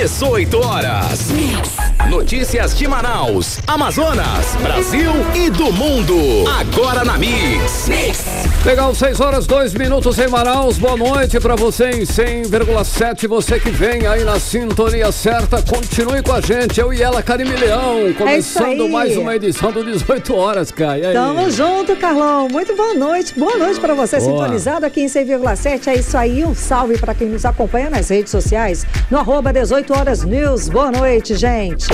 18 horas. Notícias de Manaus, Amazonas, Brasil e do mundo. Agora na Mix. Legal, 6 horas 2 minutos em Manaus. Boa noite pra você em 100,7. Você que vem aí na sintonia certa, continue com a gente. Eu e ela, Karime Leão, começando mais uma edição do 18 horas, cara. E aí? Tamo junto, Carlão. Muito boa noite. Boa noite pra você, sintonizado aqui em 100,7. É isso aí, um salve pra quem nos acompanha nas redes sociais, no @18horasnews. Boa noite, gente.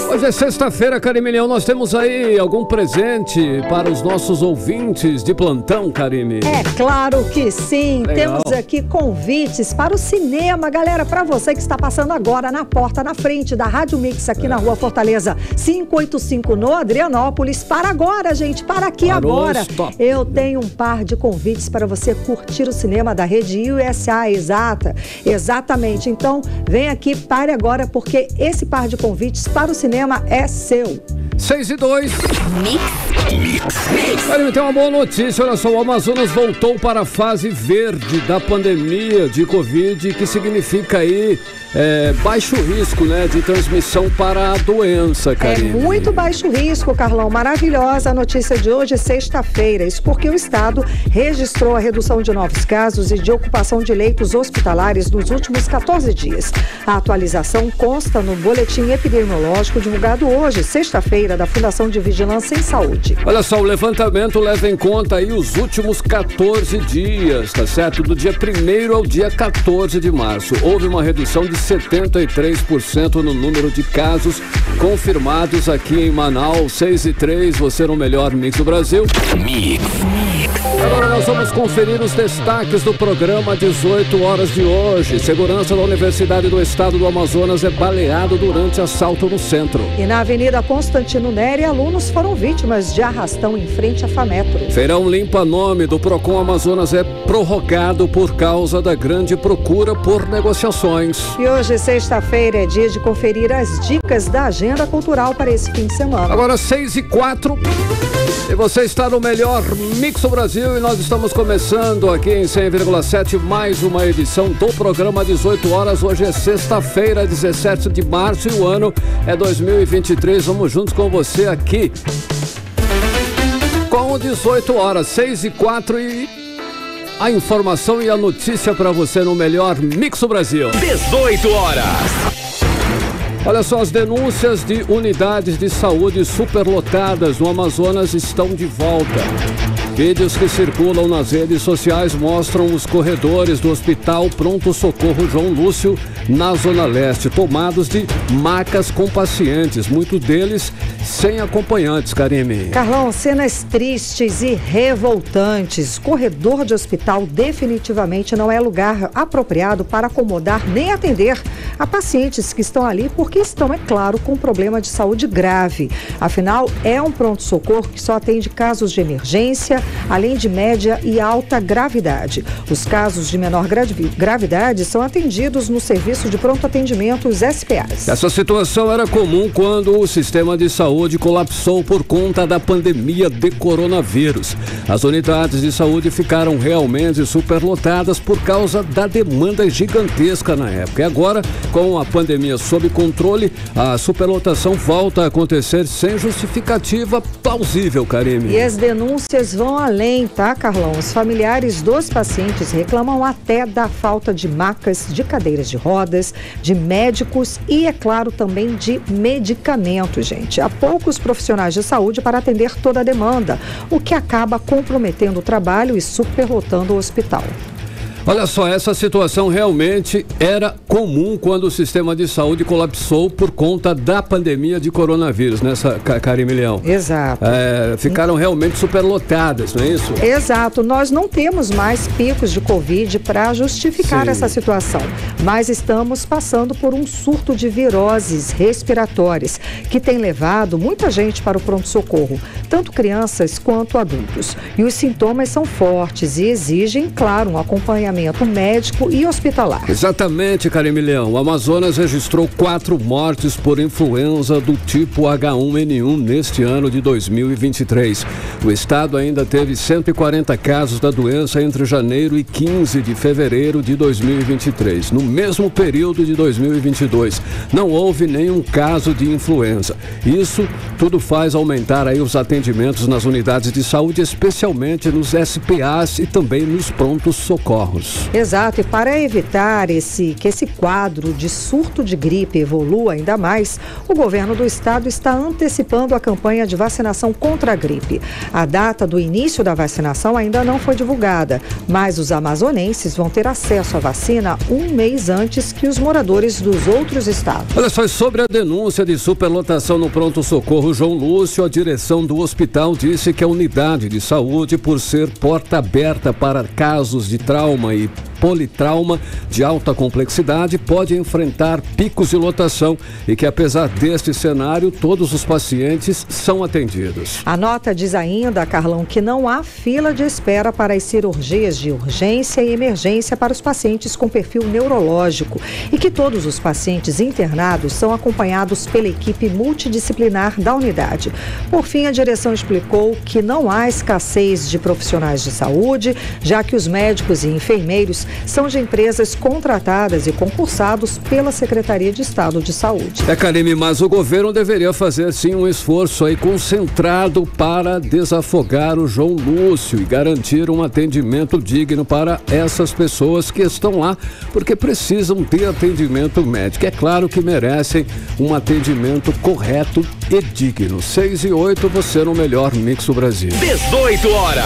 Hoje é sexta-feira, Karime Leão. Nós temos aí algum presente para os nossos ouvintes de plantão, Karime? É claro que sim. Legal. Temos aqui convites para o cinema, galera. Para você que está passando agora na porta, na frente da Rádio Mix, aqui na Rua Fortaleza 585, no Adrianópolis. Para agora, gente. Para aqui agora. Stop. Eu tenho um par de convites para você curtir o cinema da Rede USA. Exatamente. Então, vem aqui, pare agora, porque esse par de convites para o cinema é seu. 6 e 2. Karime, tem uma boa notícia. Olha só, o Amazonas voltou para a fase verde da pandemia de Covid, que significa aí baixo risco, né, de transmissão para a doença, Karime. É muito baixo risco, Carlão. Maravilhosa a notícia de hoje, sexta-feira. Isso porque o Estado registrou a redução de novos casos e de ocupação de leitos hospitalares nos últimos 14 dias. A atualização consta no boletim epidemiológico divulgado hoje, sexta-feira, da Fundação de Vigilância em Saúde. Olha só, o levantamento leva em conta aí os últimos 14 dias, tá certo? Do dia 1º ao dia 14 de março. Houve uma redução de 73% no número de casos confirmados aqui em Manaus. 6 e 3, você no melhor Mix do Brasil. Agora nós vamos conferir os destaques do programa 18 horas de hoje. Segurança da Universidade do Estado do Amazonas é baleado durante assalto no centro. E na Avenida Constantino Neri, alunos foram vítimas de arrastão em frente à FAMetro. Feirão Limpa Nome do Procon Amazonas é prorrogado por causa da grande procura por negociações. E hoje, sexta-feira, é dia de conferir as dicas da agenda cultural para esse fim de semana. Agora 6 e 4. E você está no melhor Mix do Brasil e nós estamos começando aqui em 100,7 mais uma edição do programa 18 horas. Hoje é sexta-feira, 17 de março e o ano é 2023. Vamos juntos com você aqui com 18 horas, 6 e 4 e a informação e a notícia para você no melhor Mix do Brasil. 18 horas. Olha só, as denúncias de unidades de saúde superlotadas no Amazonas estão de volta. Vídeos que circulam nas redes sociais mostram os corredores do Hospital Pronto Socorro João Lúcio, na Zona Leste, tomados de macas com pacientes, muitos deles sem acompanhantes, Karime. Carlão, cenas tristes e revoltantes. Corredor de hospital definitivamente não é lugar apropriado para acomodar nem atender a pacientes que estão ali porque estão, é claro, com problema de saúde grave. Afinal, é um pronto-socorro que só atende casos de emergência, além de média e alta gravidade. Os casos de menor gravidade são atendidos no serviço de pronto atendimento, os SPAs. Essa situação era comum quando o sistema de saúde colapsou por conta da pandemia de coronavírus. As unidades de saúde ficaram realmente superlotadas por causa da demanda gigantesca na época. E agora, com a pandemia sob controle, a superlotação volta a acontecer sem justificativa plausível, Karime. E as denúncias vão além, tá, Carlão? Os familiares dos pacientes reclamam até da falta de macas, de cadeiras de rodas, de médicos e, é claro, também de medicamentos, gente. Há poucos profissionais de saúde para atender toda a demanda, o que acaba comprometendo o trabalho e superlotando o hospital. Olha só, essa situação realmente era comum quando o sistema de saúde colapsou por conta da pandemia de coronavírus, né, Karime Leão? Exato. Ficaram realmente superlotadas, não é isso? Exato. Nós não temos mais picos de Covid para justificar essa situação, mas estamos passando por um surto de viroses respiratórias que tem levado muita gente para o pronto-socorro, tanto crianças quanto adultos. E os sintomas são fortes e exigem, claro, um acompanhamento acompanhamento médico e hospitalar. Exatamente, Karime Leão. O Amazonas registrou 4 mortes por influenza do tipo H1N1 neste ano de 2023. O estado ainda teve 140 casos da doença entre janeiro e 15 de fevereiro de 2023. No mesmo período de 2022, não houve nenhum caso de influenza. Isso tudo faz aumentar aí os atendimentos nas unidades de saúde, especialmente nos SPAs e também nos prontos socorros. Exato, e para evitar que esse quadro de surto de gripe evolua ainda mais, o governo do estado está antecipando a campanha de vacinação contra a gripe. A data do início da vacinação ainda não foi divulgada, mas os amazonenses vão ter acesso à vacina um mês antes que os moradores dos outros estados. Olha só, sobre a denúncia de superlotação no pronto-socorro João Lúcio, a direção do hospital disse que a unidade de saúde, por ser porta aberta para casos de trauma e politrauma de alta complexidade, pode enfrentar picos de lotação e que, apesar deste cenário, todos os pacientes são atendidos. A nota diz ainda, Carlão, que não há fila de espera para as cirurgias de urgência e emergência para os pacientes com perfil neurológico e que todos os pacientes internados são acompanhados pela equipe multidisciplinar da unidade. Por fim, a direção explicou que não há escassez de profissionais de saúde, já que os médicos e enfermeiros são de empresas contratadas e concursados pela Secretaria de Estado de Saúde. Karime, mas o governo deveria fazer sim um esforço aí concentrado para desafogar o João Lúcio e garantir um atendimento digno para essas pessoas que estão lá, porque precisam ter atendimento médico. É claro que merecem um atendimento correto e digno. 6 e 8, você no melhor Mix do Brasil. 18 horas.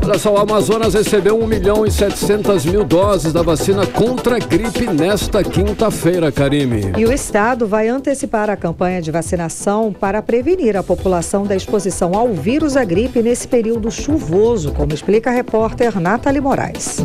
Olha só, o Amazonas recebeu 1.700.000 doses da vacina contra a gripe nesta quinta-feira, Karime. E o estado vai antecipar a campanha de vacinação para prevenir a população da exposição ao vírus da gripe nesse período chuvoso, como explica a repórter Nathalie Moraes.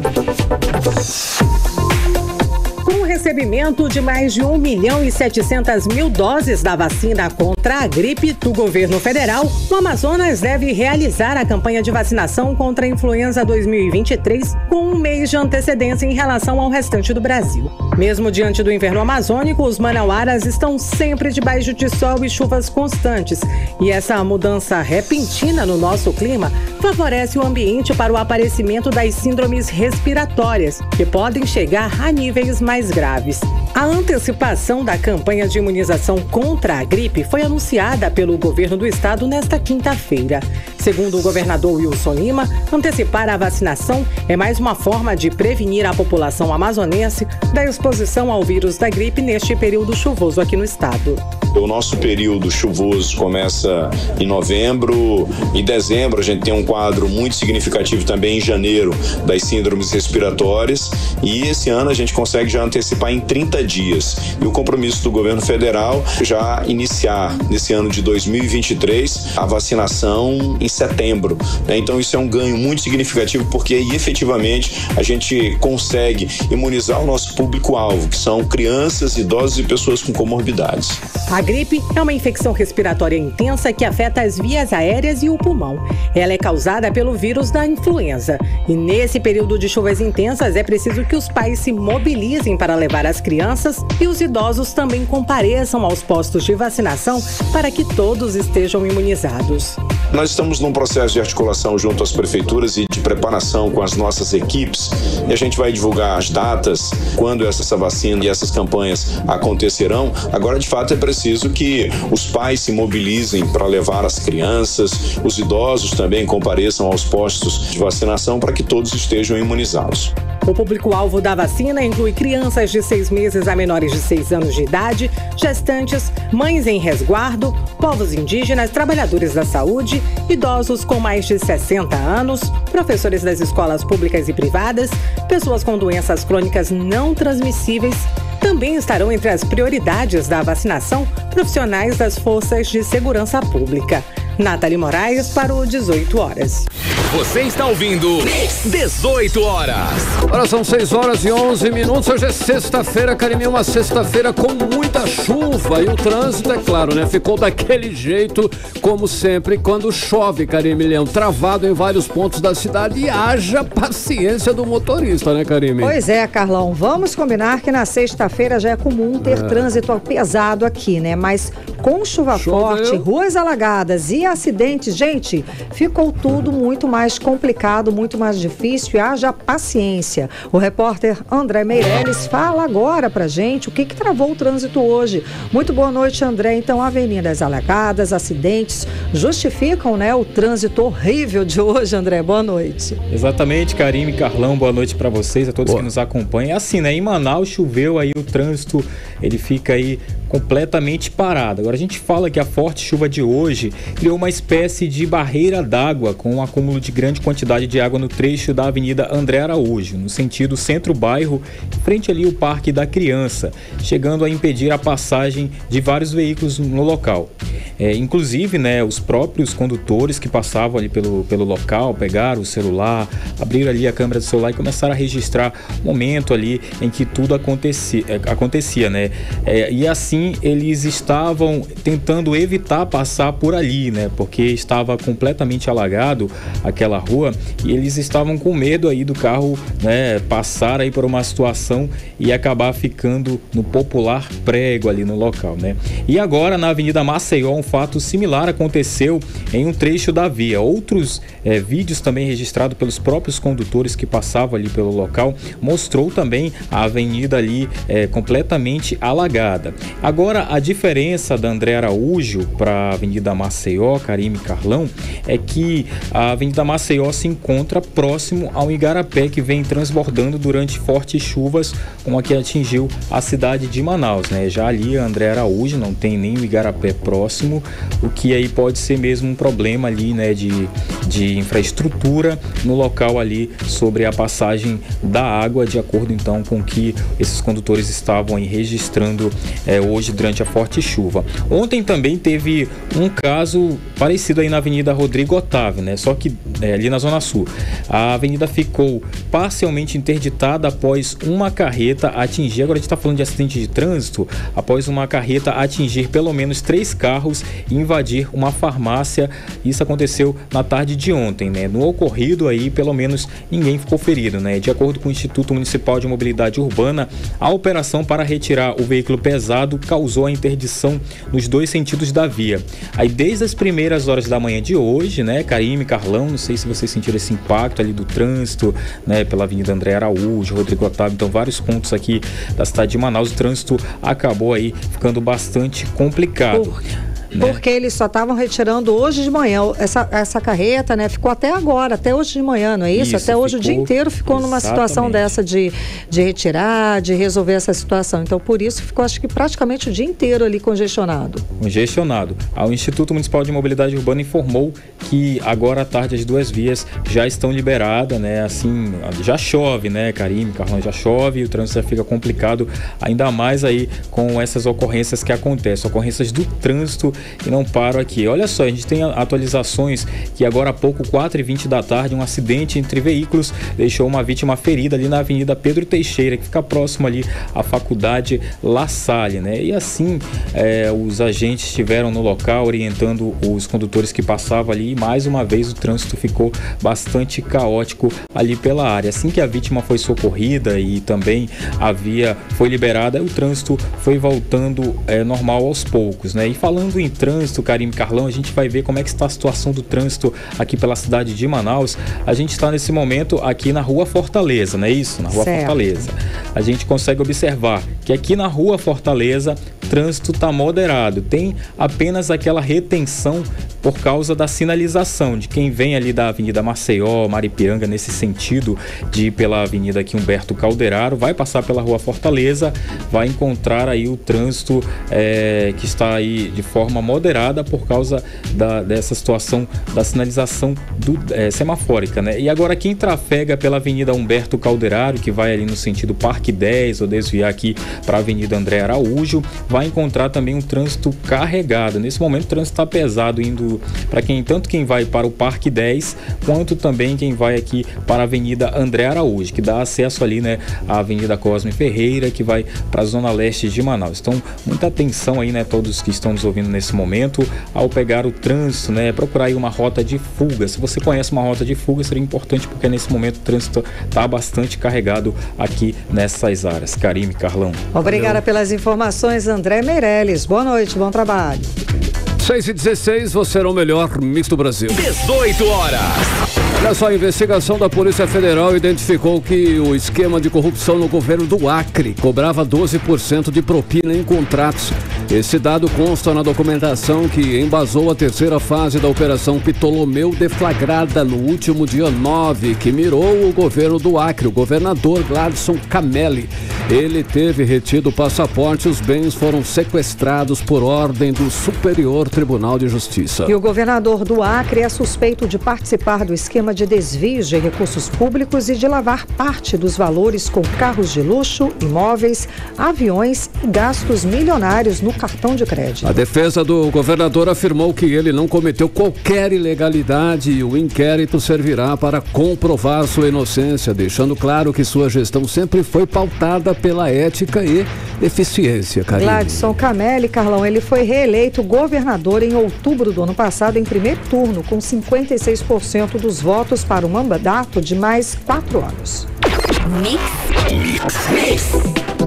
Com o recebimento de mais de 1.700.000 doses da vacina contra a gripe do governo federal, o Amazonas deve realizar a campanha de vacinação contra a influenza 2023 com um mês de antecedência em relação ao restante do Brasil. Mesmo diante do inverno amazônico, os manauaras estão sempre debaixo de sol e chuvas constantes. E essa mudança repentina no nosso clima favorece o ambiente para o aparecimento das síndromes respiratórias, que podem chegar a níveis mais graves. A antecipação da campanha de imunização contra a gripe foi anunciada pelo governo do estado nesta quinta-feira. Segundo o governador Wilson Lima, antecipar a vacinação é mais uma forma de prevenir a população amazonense da exposição ao vírus da gripe neste período chuvoso aqui no estado. O nosso período chuvoso começa em novembro. Em dezembro a gente tem um quadro muito significativo também em janeiro das síndromes respiratórias, e esse ano a gente consegue já antecipar em 30 dias. E o compromisso do governo federal já iniciar nesse ano de 2023 a vacinação em setembro. Então isso é um ganho muito significativo, porque aí efetivamente a gente consegue imunizar o nosso público-alvo, que são crianças, idosos e pessoas com comorbidades. A gripe é uma infecção respiratória intensa que afeta as vias aéreas e o pulmão. Ela é causada pelo vírus da influenza. E nesse período de chuvas intensas é preciso que os pais se mobilizem para levar as crianças e os idosos também compareçam aos postos de vacinação para que todos estejam imunizados. Nós estamos num processo de articulação junto às prefeituras e de preparação com as nossas equipes, e a gente vai divulgar as datas, quando essa vacina e essas campanhas acontecerão. Agora, de fato, é preciso que os pais se mobilizem para levar as crianças, os idosos também compareçam aos postos de vacinação para que todos estejam imunizados. O público-alvo da vacina inclui crianças de 6 meses a menores de 6 anos de idade, gestantes, mães em resguardo, povos indígenas, trabalhadores da saúde, idosos com mais de 60 anos, professores das escolas públicas e privadas, pessoas com doenças crônicas não transmissíveis. Também estarão entre as prioridades da vacinação profissionais das forças de segurança pública. Nathalie Moraes para o 18 horas. Você está ouvindo 18 horas. Agora são 6h11. Hoje é sexta-feira, Karime, uma sexta-feira com muita chuva. E o trânsito, é claro, né? Ficou daquele jeito, como sempre, quando chove, Karime Leão. Travado em vários pontos da cidade. E haja paciência do motorista, né, Karime? Pois é, Carlão. Vamos combinar que na sexta-feira já é comum ter trânsito pesado aqui, né? Mas com chuva forte, ruas alagadas e acidentes, gente, ficou tudo muito mais complicado, muito mais difícil, e haja paciência. O repórter André Meirelles fala agora pra gente o que travou o trânsito hoje. Muito boa noite, André. Então, avenidas alagadas, acidentes, justificam, né, o trânsito horrível de hoje, André. Boa noite. Exatamente, Karime, Carlão, boa noite pra vocês, a todos que nos acompanham. Assim, né, em Manaus choveu, aí o trânsito, ele fica aí completamente parado. Agora a gente fala que a forte chuva de hoje criou uma espécie de barreira d'água com um acúmulo de grande quantidade de água no trecho da Avenida André Araújo, no sentido centro-bairro, frente ali ao Parque da Criança, chegando a impedir a passagem de vários veículos no local. Inclusive, né, os próprios condutores que passavam ali pelo local pegaram o celular, abriram ali a câmera do celular e começaram a registrar o momento ali em que tudo acontecia, né? E assim eles estavam tentando evitar passar por ali, né? Porque estava completamente alagado aquela rua e eles estavam com medo aí do carro, né, passar aí por uma situação e acabar ficando no popular prego ali no local, né? E agora na Avenida Maceió um fato similar aconteceu em um trecho da via. Outros vídeos também registrados pelos próprios condutores que passavam ali pelo local mostrou também a avenida ali completamente alagada. Agora, a diferença da André Araújo para a Avenida Maceió, Karime, Carlão, é que a Avenida Maceió se encontra próximo ao Igarapé, que vem transbordando durante fortes chuvas, como a que atingiu a cidade de Manaus, né? Já ali a André Araújo não tem nem o Igarapé próximo, o que aí pode ser mesmo um problema ali, né, de infraestrutura no local ali sobre a passagem da água, de acordo então com que esses condutores estavam aí registrando hoje durante a forte chuva. Ontem também teve um caso parecido aí na Avenida Rodrigo Otávio, né? Só que ali na Zona Sul. A avenida ficou parcialmente interditada após uma carreta atingir, agora a gente está falando de acidente de trânsito, após uma carreta atingir pelo menos 3 carros e invadir uma farmácia. Isso aconteceu na tarde de ontem, né? No ocorrido aí, pelo menos ninguém ficou ferido, né? De acordo com o Instituto Municipal de Mobilidade Urbana, a operação para retirar o veículo pesado causou a interdição nos 2 sentidos da via. Aí desde as primeiras horas da manhã de hoje, né, Karime, Carlão, não sei se vocês sentiram esse impacto ali do trânsito, né, pela Avenida André Araújo, Rodrigo Otávio, então vários pontos aqui da cidade de Manaus, o trânsito acabou aí ficando bastante complicado. Porque eles só estavam retirando hoje de manhã essa carreta, né? Ficou até agora, até hoje de manhã, não é isso? Até hoje o dia inteiro ficou numa situação dessa de retirar, de resolver essa situação. Então, por isso, ficou acho que praticamente o dia inteiro ali congestionado. O Instituto Municipal de Mobilidade Urbana informou que agora à tarde as 2 vias já estão liberadas, né? Assim, já chove, né, Karime, Carlão, já chove e o trânsito já fica complicado, ainda mais aí com essas ocorrências que acontecem, ocorrências do trânsito e não paro aqui. Olha só, a gente tem atualizações que agora há pouco, 4h20 da tarde, um acidente entre veículos deixou uma vítima ferida ali na Avenida Pedro Teixeira, que fica próximo ali à Faculdade La Salle, né? E assim, os agentes estiveram no local orientando os condutores que passavam ali e mais uma vez o trânsito ficou bastante caótico ali pela área. Assim que a vítima foi socorrida e também a via foi liberada, o trânsito foi voltando normal aos poucos, né? E falando em trânsito, Karime, Carlão, a gente vai ver como é que está a situação do trânsito aqui pela cidade de Manaus. A gente está nesse momento aqui na Rua Fortaleza, não é isso? Na Rua Fortaleza. A gente consegue observar que aqui na Rua Fortaleza o trânsito está moderado. Tem apenas aquela retenção por causa da sinalização de quem vem ali da Avenida Maceió, Maripiranga, nesse sentido de ir pela Avenida aqui Humberto Calderaro, vai passar pela Rua Fortaleza, vai encontrar aí o trânsito que está aí de forma moderada por causa dessa situação da sinalização semafórica, né? E agora quem trafega pela Avenida Humberto Calderaro, que vai ali no sentido Parque 10 ou desviar aqui para a Avenida André Araújo, vai vai encontrar também um trânsito carregado. Nesse momento o trânsito está pesado, indo para tanto quem vai para o Parque 10, quanto também quem vai aqui para a Avenida André Araújo, que dá acesso ali, né, à Avenida Cosme Ferreira, que vai para a Zona Leste de Manaus. Então, muita atenção aí, né, todos que estão nos ouvindo nesse momento, ao pegar o trânsito, né, procurar aí uma rota de fuga. Se você conhece uma rota de fuga, seria importante, porque nesse momento o trânsito está bastante carregado aqui nessas áreas. Karime, Carlão. Obrigada pelas informações, André Meirelles. Boa noite, bom trabalho. 6h16, você era o melhor mix do Brasil. 18 horas. Olha só, a investigação da Polícia Federal identificou que o esquema de corrupção no governo do Acre cobrava 12% de propina em contratos. Esse dado consta na documentação que embasou a terceira fase da Operação Ptolomeu, deflagrada no último dia 9, que mirou o governo do Acre, o governador Gladson Camelli. Ele teve retido o passaporte e os bens foram sequestrados por ordem do Superior Tribunal de Justiça. E o governador do Acre é suspeito de participar do esquema de desvios de recursos públicos e de lavar parte dos valores com carros de luxo, imóveis, aviões e gastos milionários no cartão de crédito. A defesa do governador afirmou que ele não cometeu qualquer ilegalidade e o inquérito servirá para comprovar sua inocência, deixando claro que sua gestão sempre foi pautada pela ética e eficiência. Karine. Gladson Camelli, Carlão, ele foi reeleito governador em outubro do ano passado em primeiro turno, com 56% dos votos para um mandato de mais 4 anos.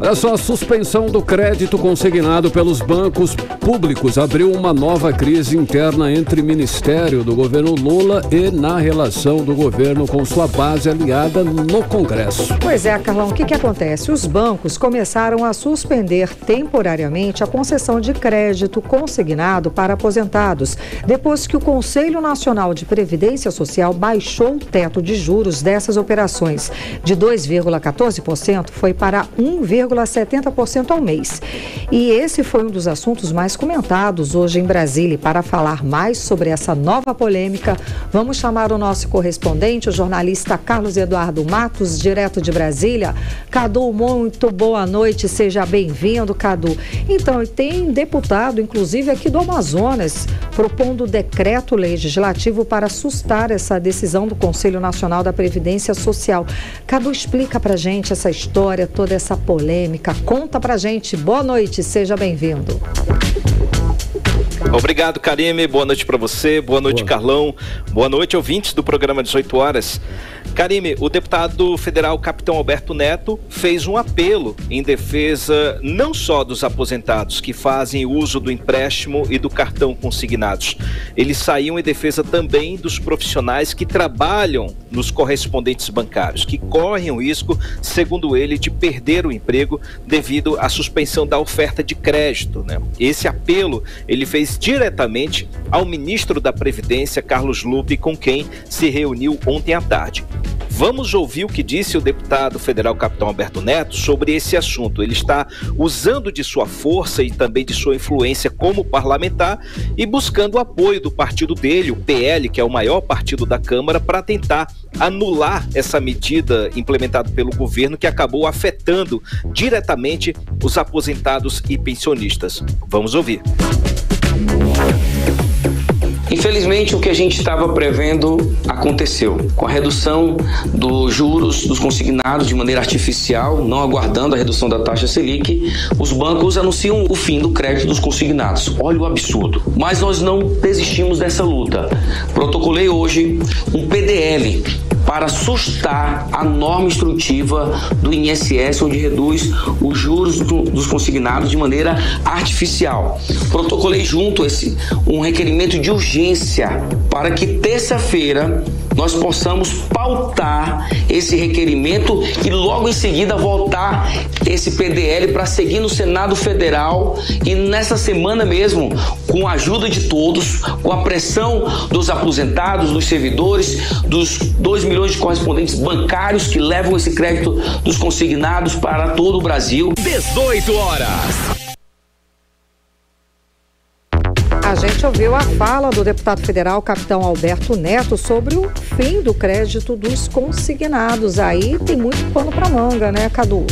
Olha só, a suspensão do crédito consignado pelos bancos públicos abriu uma nova crise interna entre o Ministério do governo Lula e na relação do governo com sua base aliada no Congresso. Pois é, Carlão, o que acontece? Os bancos começaram a suspender temporariamente a concessão de crédito consignado para aposentados, depois que o Conselho Nacional de Previdência Social baixou o teto de juros dessas operações. De 2,14% foi para 1,70% ao mês. E esse foi um dos assuntos mais comentados hoje em Brasília. E para falar mais sobre essa nova polêmica, vamos chamar o nosso correspondente, o jornalista Carlos Eduardo Matos, direto de Brasília. Cadu, muito boa noite, seja bem-vindo, Cadu. Então, tem deputado, inclusive aqui do Amazonas, propondo decreto legislativo para sustar essa decisão do Conselho Nacional da Previdência Social. Cadu, explica pra gente essa história, toda essa polêmica. Conta pra gente. Boa noite, seja bem-vindo. Obrigado, Karime. Boa noite para você. Boa noite, Carlão. Boa noite, ouvintes do programa 18 horas. Karime, o deputado federal Capitão Alberto Neto fez um apelo em defesa não só dos aposentados que fazem uso do empréstimo e do cartão consignados. Ele saiu em defesa também dos profissionais que trabalham nos correspondentes bancários, que correm o risco, segundo ele, de perder o emprego devido à suspensão da oferta de crédito, né? Esse apelo ele fez diretamente ao ministro da Previdência, Carlos Lupe, com quem se reuniu ontem à tarde. Vamos ouvir o que disse o deputado federal Capitão Alberto Neto sobre esse assunto. Ele está usando de sua força e também de sua influência como parlamentar e buscando o apoio do partido dele, o PL, que é o maior partido da Câmara, para tentar anular essa medida implementada pelo governo que acabou afetando diretamente os aposentados e pensionistas. Vamos ouvir. Infelizmente, o que a gente estava prevendo aconteceu. Com a redução dos juros dos consignados de maneira artificial, não aguardando a redução da taxa Selic, os bancos anunciam o fim do crédito dos consignados. Olha o absurdo. Mas nós não desistimos dessa luta. Protocolei hoje um PDL para sustar a norma instrutiva do INSS, onde reduz os juros dos consignados de maneira artificial. Protocolei junto um requerimento de urgência para que terça-feira nós possamos pautar esse requerimento e logo em seguida voltar esse PDL para seguir no Senado Federal e nessa semana mesmo, com a ajuda de todos, com a pressão dos aposentados, dos servidores, dos 2 milhões de correspondentes bancários que levam esse crédito dos consignados para todo o Brasil. 18 horas. A gente ouviu a fala do deputado federal Capitão Alberto Neto sobre o fim do crédito dos consignados. Aí tem muito pano para manga, né, Cadu?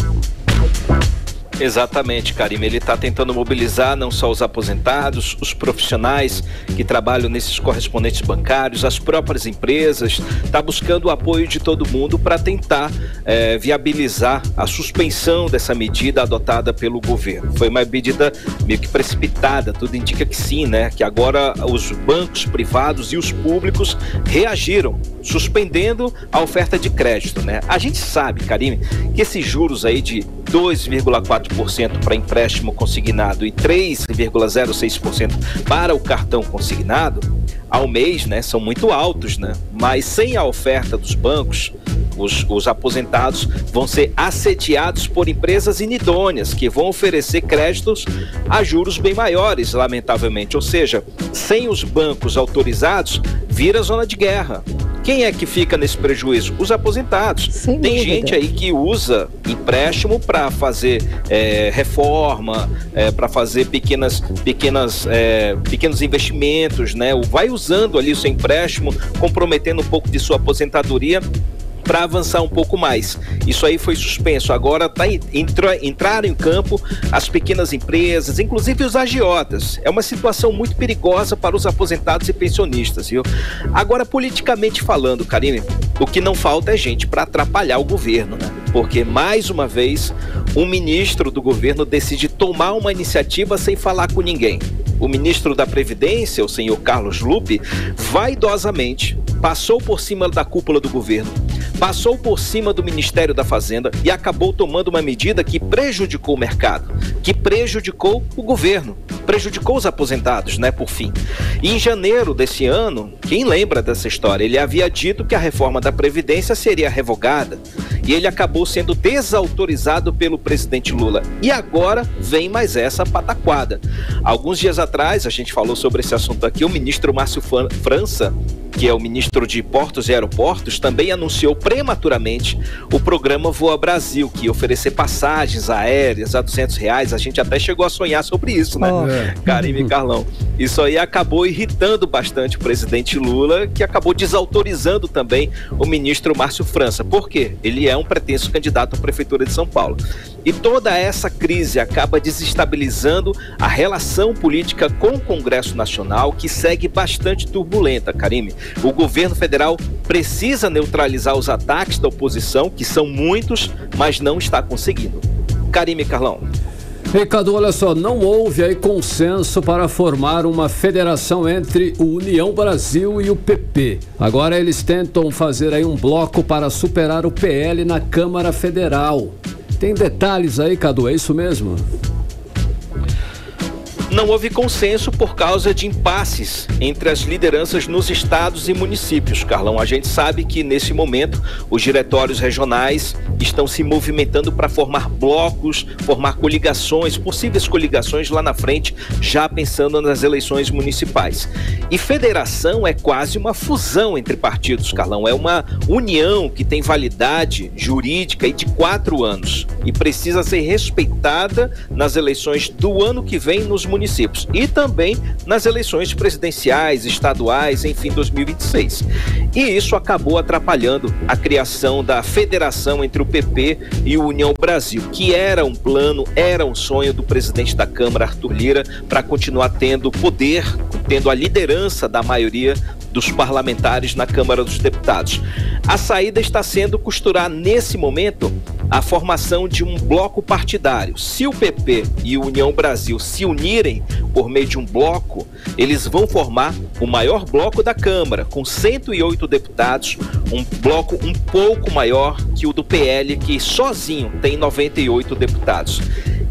Exatamente, Karime. Ele está tentando mobilizar não só os aposentados, os profissionais que trabalham nesses correspondentes bancários, as próprias empresas, está buscando o apoio de todo mundo para tentar viabilizar a suspensão dessa medida adotada pelo governo. Foi uma medida meio que precipitada, tudo indica que sim, né? Que agora os bancos privados e os públicos reagiram, suspendendo a oferta de crédito, né? A gente sabe, Karime, que esses juros aí de 2,4% para empréstimo consignado e 3,06% para o cartão consignado ao mês, né, são muito altos, né? Mas sem a oferta dos bancos, os aposentados vão ser assediados por empresas inidôneas que vão oferecer créditos a juros bem maiores, lamentavelmente. Ou seja, sem os bancos autorizados, vira zona de guerra. Quem é que fica nesse prejuízo? Os aposentados. Sem Tem dúvida. gente aí que usa empréstimo para fazer reforma, para fazer pequenos investimentos, né? Vai usando ali o seu empréstimo, comprometendo um pouco de sua aposentadoria para avançar um pouco mais. Isso aí foi suspenso. Agora entraram em campo as pequenas empresas, inclusive os agiotas. É uma situação muito perigosa para os aposentados e pensionistas, viu? Agora, politicamente falando, Karime, o que não falta é gente para atrapalhar o governo, né? Porque, mais uma vez, um ministro do governo decide tomar uma iniciativa sem falar com ninguém. O ministro da Previdência, o senhor Carlos Lupe, vaidosamente passou por cima da cúpula do governo, passou por cima do Ministério da Fazenda e acabou tomando uma medida que prejudicou o mercado, que prejudicou o governo, prejudicou os aposentados, né, por fim. E em janeiro desse ano, quem lembra dessa história? Ele havia dito que a reforma da Previdência seria revogada e ele acabou sendo desautorizado pelo presidente Lula. E agora vem mais essa pataquada. Alguns dias atrás, a gente falou sobre esse assunto aqui, o ministro Márcio França, que é o ministro de Portos e Aeroportos, também anunciou prematuramente o programa Voa Brasil, que ia oferecer passagens aéreas a R$200. A gente até chegou a sonhar sobre isso, né? Karime e Carlão. Isso aí acabou irritando bastante o presidente Lula, que acabou desautorizando também o ministro Márcio França. Por quê? Ele é um pretenso candidato à Prefeitura de São Paulo. E toda essa crise acaba desestabilizando a relação política com o Congresso Nacional, que segue bastante turbulenta, Karime. O governo federal precisa neutralizar os ataques da oposição, que são muitos, mas não está conseguindo. Karime e Carlão. Ricardo, olha só, não houve aí consenso para formar uma federação entre o União Brasil e o PP. Agora eles tentam fazer aí um bloco para superar o PL na Câmara Federal. Tem detalhes aí, Cadu, é isso mesmo? Não houve consenso por causa de impasses entre as lideranças nos estados e municípios, Carlão. A gente sabe que, nesse momento, os diretórios regionais estão se movimentando para formar blocos, formar coligações, possíveis coligações lá na frente, já pensando nas eleições municipais. E federação é quase uma fusão entre partidos, Carlão. É uma união que tem validade jurídica de 4 anos e precisa ser respeitada nas eleições do ano que vem nos municípios e também nas eleições presidenciais, estaduais, enfim, 2026. E isso acabou atrapalhando a criação da federação entre o PP e o União Brasil, que era um plano, era um sonho do presidente da Câmara, Arthur Lira, para continuar tendo poder, tendo a liderança da maioria dos parlamentares na Câmara dos Deputados. A saída está sendo costurar, nesse momento, a formação de um bloco partidário. Se o PP e o União Brasil se unirem por meio de um bloco, eles vão formar o maior bloco da Câmara, com 108 deputados, um bloco um pouco maior que o do PL, que sozinho tem 98 deputados.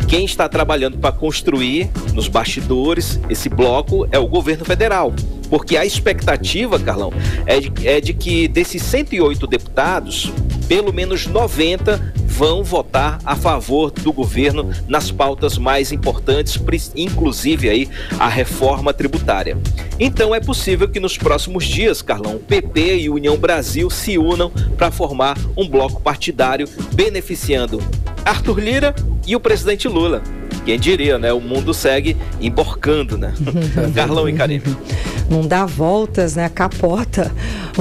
Quem está trabalhando para construir, nos bastidores, esse bloco é o governo federal. Porque a expectativa, Carlão, é de que desses 108 deputados, pelo menos 90 vão votar a favor do governo nas pautas mais importantes, inclusive aí a reforma tributária. Então é possível que nos próximos dias, Carlão, o PP e União Brasil se unam para formar um bloco partidário beneficiando Arthur Lira e o presidente Lula. Quem diria, né? O mundo segue emborcando, né? Carlão e Karime. Não dá voltas, né? Capota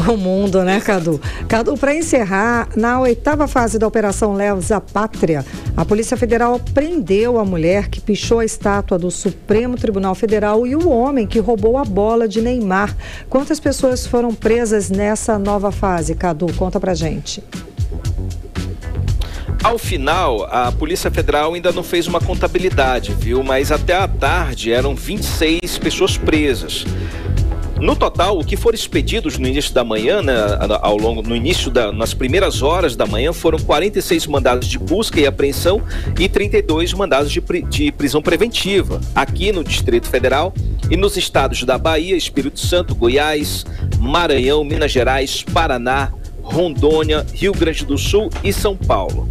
o mundo, né, Cadu? Cadu, para encerrar, na 8ª fase da Operação Lesa Pátria, A Polícia Federal prendeu a mulher que pichou a estátua do Supremo Tribunal Federal e o homem que roubou a bola de Neymar. Quantas pessoas foram presas nessa nova fase, Cadu? Conta pra gente. Ao final, a Polícia Federal ainda não fez uma contabilidade, viu? Mas até à tarde eram 26 pessoas presas. No total, o que foram expedidos no início da manhã, né, nas primeiras horas da manhã, foram 46 mandados de busca e apreensão e 32 mandados de prisão preventiva, aqui no Distrito Federal e nos estados da Bahia, Espírito Santo, Goiás, Maranhão, Minas Gerais, Paraná, Rondônia, Rio Grande do Sul e São Paulo.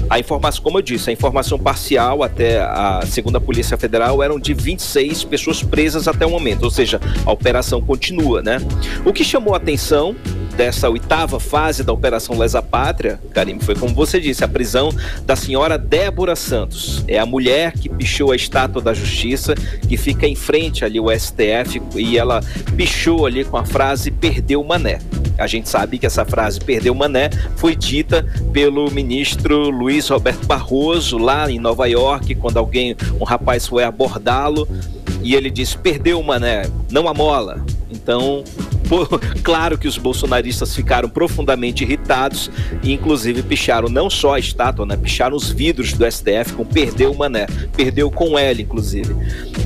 A informação, como eu disse, a informação parcial até segundo a Polícia Federal eram de 26 pessoas presas até o momento, ou seja, a operação continua, né? O que chamou a atenção dessa 8ª fase da Operação Lesa Pátria, Karime, foi como você disse, a prisão da senhora Débora Santos. É a mulher que pichou a estátua da Justiça, que fica em frente ali ao STF, e ela pichou ali com a frase "perdeu Mané". A gente sabe que essa frase "perdeu Mané" foi dita pelo ministro Luiz Roberto Barroso lá em Nova York, quando um rapaz foi abordá-lo e ele disse "perdeu Mané, não amola". Então, claro que os bolsonaristas ficaram profundamente irritados e inclusive picharam não só a estátua, né? Picharam os vidros do STF com "perdeu Mané", perdeu com L, inclusive.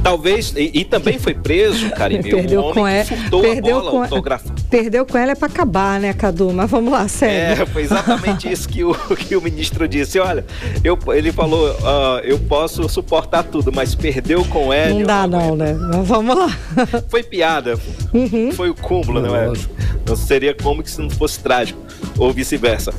Talvez, e também foi preso, Karime, perdeu o homem com L, que furtou a bola autografada. Perdeu com ela é pra acabar, né, Cadu? Mas vamos lá, sério. Foi exatamente isso que o ministro disse. Olha, ele falou, eu posso suportar tudo, mas perdeu com L... Não dá não, né? Mas vamos lá. Foi piada, foi o cúmulo, não é? Não seria como que se não fosse trágico, ou vice-versa.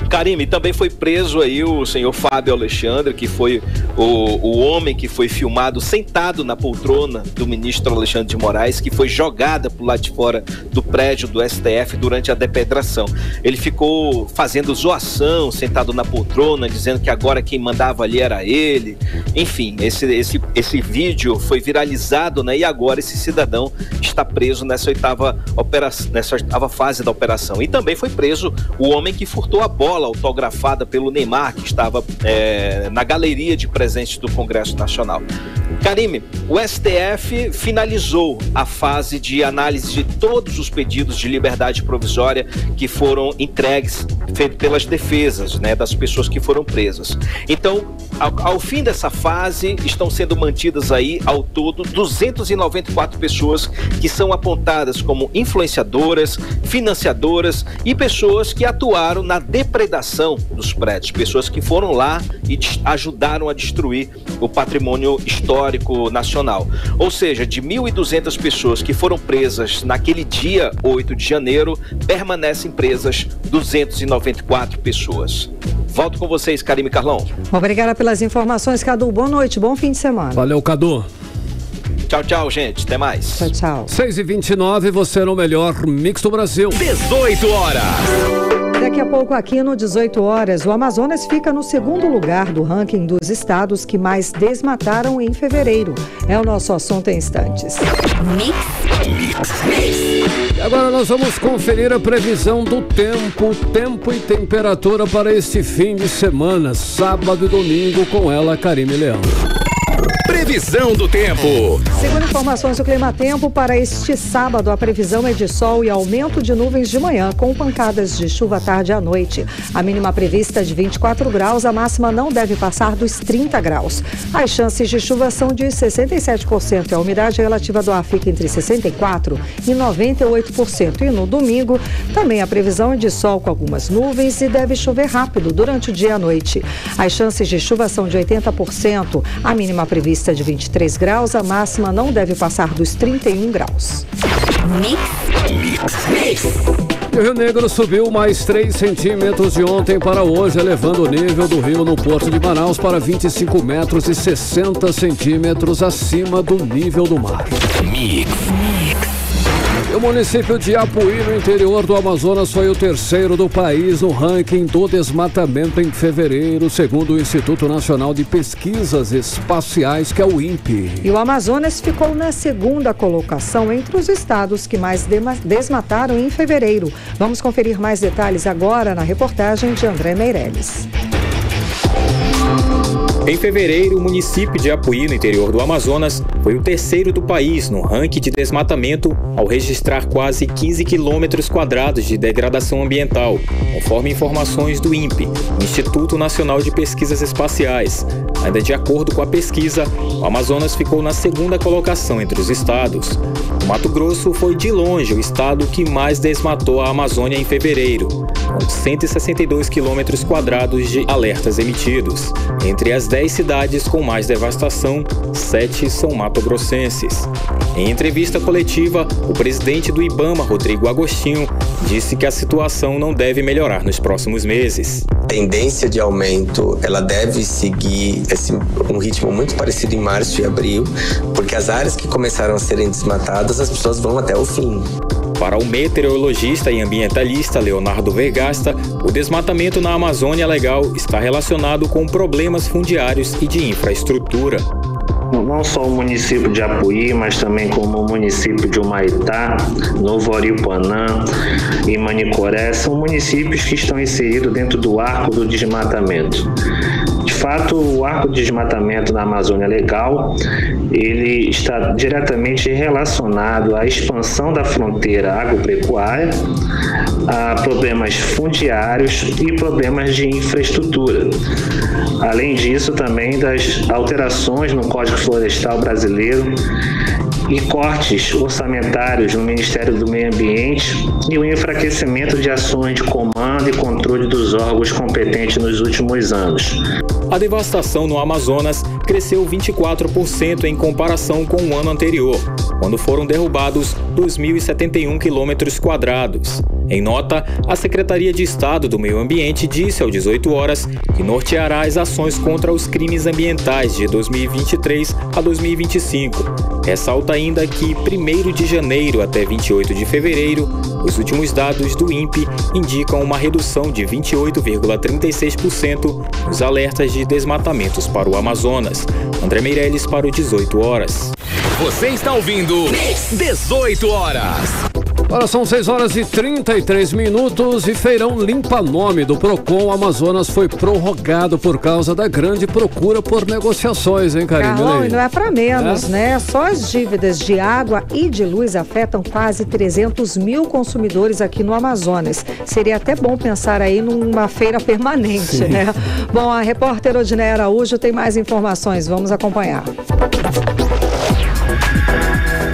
Karime, também foi preso aí o senhor Fábio Alexandre, que foi o homem que foi filmado sentado na poltrona do ministro Alexandre de Moraes, que foi jogada pro lado de fora do prédio do STF durante a depedração. Ele ficou fazendo zoação, sentado na poltrona, dizendo que agora quem mandava ali era ele. Enfim, esse vídeo foi viralizado, né? E agora esse cidadão está preso nessa 8ª fase da operação. E também foi preso o homem que furtou a bola autografada pelo Neymar, que estava na galeria de presentes do Congresso Nacional. Karime, o STF finalizou a fase de análise de todos os pedidos de liberdade provisória que foram entregues pelas defesas, né, das pessoas que foram presas. Então, ao fim dessa fase, estão sendo mantidas aí, ao todo, 294 pessoas que são apontadas como influenciadoras, financiadoras e pessoas que atuaram na depredação dos prédios, pessoas que foram lá e ajudaram a destruir o patrimônio histórico nacional. Ou seja, de 1.200 pessoas que foram presas naquele dia 8 de janeiro, permanecem presas 294 pessoas. Volto com vocês, Karime e Carlão. Obrigada pelas informações, Cadu. Boa noite, bom fim de semana. Valeu, Cadu. Tchau, tchau, gente. Até mais. Tchau, tchau. 6h29, você no melhor mix do Brasil. 18 horas. Daqui a pouco aqui no 18 horas, o Amazonas fica no 2º lugar do ranking dos estados que mais desmataram em fevereiro. É o nosso assunto em instantes. E agora nós vamos conferir a previsão do tempo e temperatura para este fim de semana, sábado e domingo, com ela, Karime Leão. Previsão do tempo. Segundo informações do Climatempo, para este sábado, a previsão é de sol e aumento de nuvens de manhã, com pancadas de chuva à tarde e à noite. A mínima prevista é de 24 graus, a máxima não deve passar dos 30 graus. As chances de chuva são de 67% e a umidade relativa do ar fica entre 64% e 98%. E no domingo, também a previsão é de sol com algumas nuvens e deve chover rápido durante o dia e a noite. As chances de chuva são de 80%, a mínima prevista de 23 graus, a máxima não deve passar dos 31 graus. O Rio Negro subiu mais 3 centímetros de ontem para hoje, elevando o nível do rio no Porto de Manaus para 25 metros e 60 centímetros acima do nível do mar. E o município de Apuí, no interior do Amazonas, foi o 3º do país no ranking do desmatamento em fevereiro, segundo o Instituto Nacional de Pesquisas Espaciais, que é o INPE. E o Amazonas ficou na 2ª colocação entre os estados que mais desmataram em fevereiro. Vamos conferir mais detalhes agora na reportagem de André Meirelles. Em fevereiro, o município de Apuí, no interior do Amazonas, foi o terceiro do país no ranking de desmatamento ao registrar quase 15 quilômetros quadrados de degradação ambiental, conforme informações do INPE, Instituto Nacional de Pesquisas Espaciais. Ainda de acordo com a pesquisa, o Amazonas ficou na segunda colocação entre os estados. O Mato Grosso foi de longe o estado que mais desmatou a Amazônia em fevereiro, com 162 quilômetros quadrados de alertas emitidos. Entre as 10 cidades com mais devastação, 7 são mato-grossenses. Em entrevista coletiva, o presidente do IBAMA, Rodrigo Agostinho, disse que a situação não deve melhorar nos próximos meses. A tendência de aumento, ela deve seguir um ritmo muito parecido em março e abril, porque as áreas que começaram a serem desmatadas, as pessoas vão até o fim. Para o meteorologista e ambientalista Leonardo Vergasta, o desmatamento na Amazônia Legal está relacionado com problemas fundiários e de infraestrutura. Não só o município de Apuí, mas também como o município de Humaitá, Novo Aripuanã e Manicoré são municípios que estão inseridos dentro do arco do desmatamento. De fato, o arco de desmatamento na Amazônia Legal, ele está diretamente relacionado à expansão da fronteira agropecuária, a problemas fundiários e problemas de infraestrutura. Além disso, também das alterações no Código Florestal Brasileiro e cortes orçamentários no Ministério do Meio Ambiente e o enfraquecimento de ações de comando e controle dos órgãos competentes nos últimos anos. A devastação no Amazonas cresceu 24% em comparação com o ano anterior, quando foram derrubados 2.071 quilômetros quadrados. Em nota, a Secretaria de Estado do Meio Ambiente disse ao 18 horas que norteará as ações contra os crimes ambientais de 2023 a 2025. Ressalta ainda que 1º de janeiro até 28 de fevereiro, os últimos dados do INPE indicam uma redução de 28,36% nos alertas de desmatamentos para o Amazonas. André Meirelles para o 18 horas. Você está ouvindo 18 horas. Agora são 6 horas e 33 minutos e feirão Limpa Nome do Procon Amazonas foi prorrogado por causa da grande procura por negociações, hein, Karine? Carlão, e não é para menos, né? Só as dívidas de água e de luz afetam quase 300 mil consumidores aqui no Amazonas. Seria até bom pensar aí numa feira permanente, né? Bom, a repórter Odiné Araújo tem mais informações. Vamos acompanhar.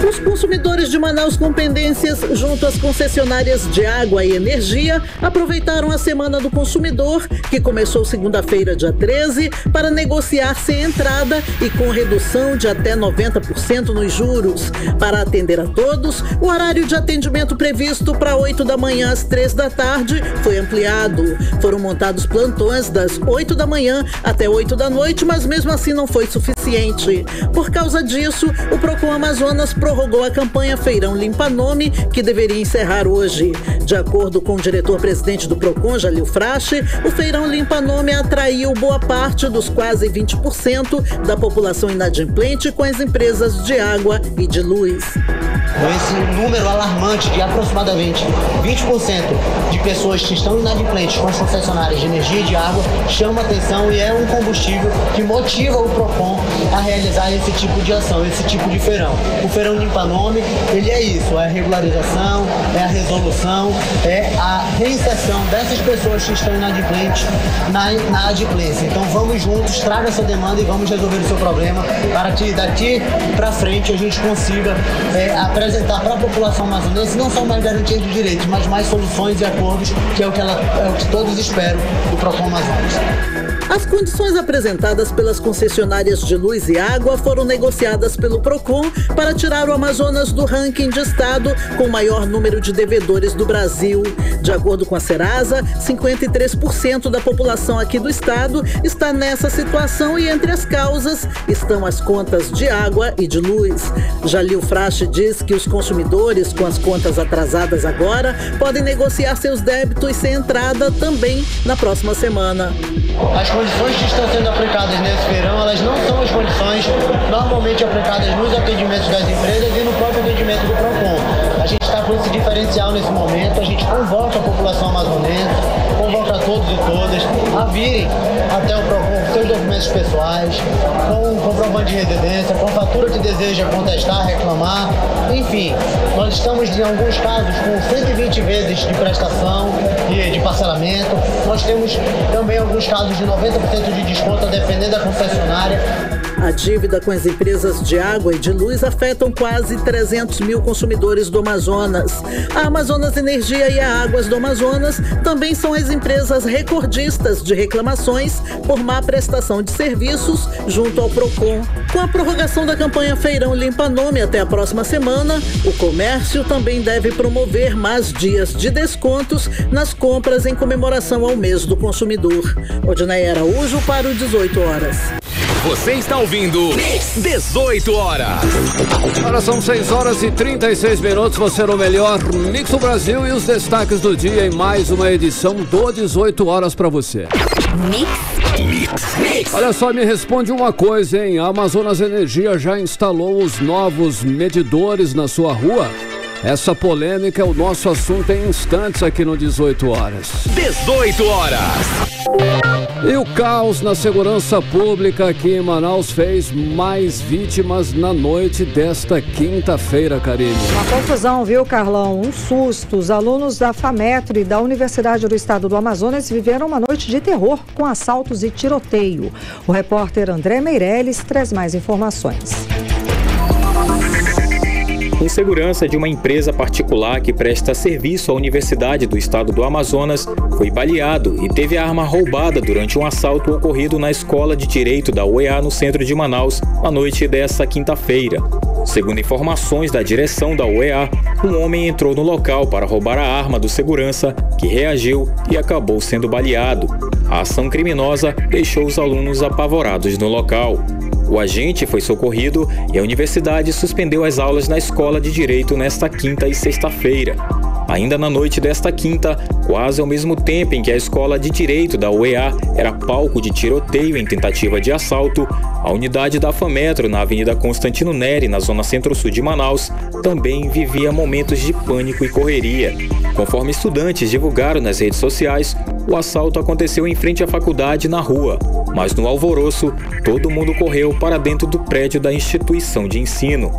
Os consumidores de Manaus com pendências junto às concessionárias de água e energia aproveitaram a Semana do Consumidor, que começou segunda-feira, dia 13, para negociar sem entrada e com redução de até 90% nos juros. Para atender a todos, o horário de atendimento previsto para 8 da manhã às 3 da tarde foi ampliado. Foram montados plantões das 8 da manhã até 8 da noite, mas mesmo assim não foi suficiente. Por causa disso, o Procon Amazonas prorrogou a campanha Feirão Limpa Nome, que deveria encerrar hoje. De acordo com o diretor-presidente do Procon, Jalil Frache, o Feirão Limpa Nome atraiu boa parte dos quase 20% da população inadimplente com as empresas de água e de luz. Esse número alarmante de aproximadamente 20% de pessoas que estão inadimplentes com as concessionárias de energia e de água chama atenção e é um combustível que motiva o Procon a realizar esse tipo de ação, esse tipo de feirão. O Feirão Limpa Nome, ele é isso, é a regularização, é a resolução, é a reinserção dessas pessoas que estão inadimplentes na adimplência. Então vamos juntos, traga essa demanda e vamos resolver o seu problema para que daqui para frente a gente consiga apresentar para a população amazonense não só mais garantias de direitos, mas mais soluções e acordos, que é o que todos esperam do Procon Amazonas. As condições apresentadas pelas concessionárias de luz e água foram negociadas pelo Procon para tirar o Amazonas do ranking de estado com o maior número de devedores do Brasil. De acordo com a Serasa, 53% da população aqui do estado está nessa situação e entre as causas estão as contas de água e de luz. Jalil Frache diz que os consumidores com as contas atrasadas agora podem negociar seus débitos sem entrada também na próxima semana. As condições que estão sendo aplicadas nesse feirão, elas não são as condições normalmente aplicadas nos atendimentos das empresas e no próprio atendimento do Procon. A gente está com esse diferencial nesse momento, a gente convoca a população amazonense, convoca todos e todas a virem até o Procon com seus documentos dados pessoais, com comprovante de residência, com fatura que deseja contestar, reclamar, enfim, nós estamos em alguns casos com 120 vezes de prestação e de parcelamento. Nós temos também alguns casos de 90% de desconto, a depender da concessionária. A dívida com as empresas de água e de luz afetam quase 300 mil consumidores do Amazonas. A Amazonas Energia e a Águas do Amazonas também são as empresas recordistas de reclamações por má prestação de serviços junto ao Procon. Com a prorrogação da campanha Feirão Limpa Nome até a próxima semana, o comércio também deve promover mais dias de descontos nas compras em comemoração ao mês do consumidor. Odinei Araújo para o 18 horas. Você está ouvindo 18 horas. Agora são 6 horas e 36 minutos. Você no melhor Mix do Brasil e os destaques do dia em mais uma edição do 18 horas para você. Mix. Olha só, me responde uma coisa, hein? A Amazonas Energia já instalou os novos medidores na sua rua? Essa polêmica é o nosso assunto em instantes aqui no 18 horas. 18 horas. E o caos na segurança pública aqui em Manaus fez mais vítimas na noite desta quinta-feira, Karine. Uma confusão, viu, Carlão? Um susto. Os alunos da FAMETRO e da Universidade do Estado do Amazonas viveram uma noite de terror com assaltos e tiroteio. O repórter André Meirelles traz mais informações. Um segurança de uma empresa particular que presta serviço à Universidade do Estado do Amazonas foi baleado e teve a arma roubada durante um assalto ocorrido na Escola de Direito da UEA no centro de Manaus, na noite desta quinta-feira. Segundo informações da direção da UEA, um homem entrou no local para roubar a arma do segurança, que reagiu e acabou sendo baleado. A ação criminosa deixou os alunos apavorados no local. O agente foi socorrido e a universidade suspendeu as aulas na Escola de Direito nesta quinta e sexta-feira. Ainda na noite desta quinta, quase ao mesmo tempo em que a Escola de Direito da UEA era palco de tiroteio em tentativa de assalto, a unidade da FAMETRO na Avenida Constantino Neri, na zona centro-sul de Manaus, também vivia momentos de pânico e correria. Conforme estudantes divulgaram nas redes sociais, o assalto aconteceu em frente à faculdade na rua, mas no alvoroço, todo mundo correu para dentro do prédio da instituição de ensino.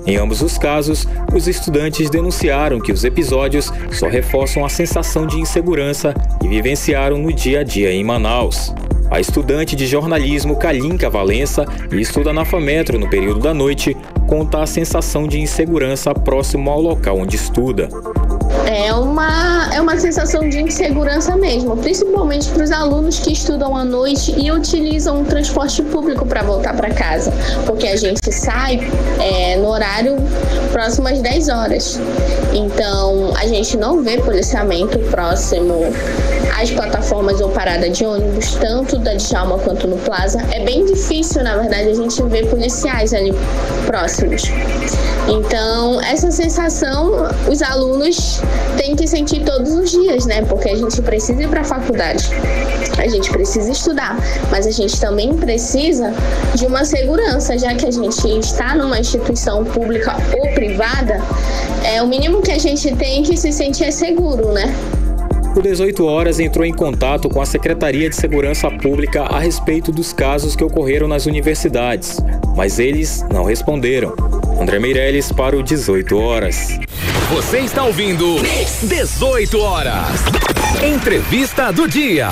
Em ambos os casos, os estudantes denunciaram que os episódios só reforçam a sensação de insegurança que vivenciaram no dia a dia em Manaus. A estudante de jornalismo Kalinka Valença, que estuda na FAMETRO no período da noite, conta a sensação de insegurança próximo ao local onde estuda. É uma sensação de insegurança mesmo, principalmente para os alunos que estudam à noite e utilizam o transporte público para voltar para casa, porque a gente sai no horário próximo às 10 horas. Então, a gente não vê policiamento próximo às plataformas ou parada de ônibus, tanto da Djalma quanto no Plaza. É bem difícil, na verdade, a gente ver policiais ali próximos. Então, essa sensação, os alunos têm que sentir todos os dias, né? Porque a gente precisa ir para a faculdade, a gente precisa estudar, mas a gente também precisa de uma segurança, já que a gente está numa instituição pública ou privada, o mínimo que a gente tem que se sentir seguro, né? O 18 horas entrou em contato com a Secretaria de Segurança Pública a respeito dos casos que ocorreram nas universidades, mas eles não responderam. André Meirelles para o 18 horas. Você está ouvindo 18 horas. Entrevista do dia.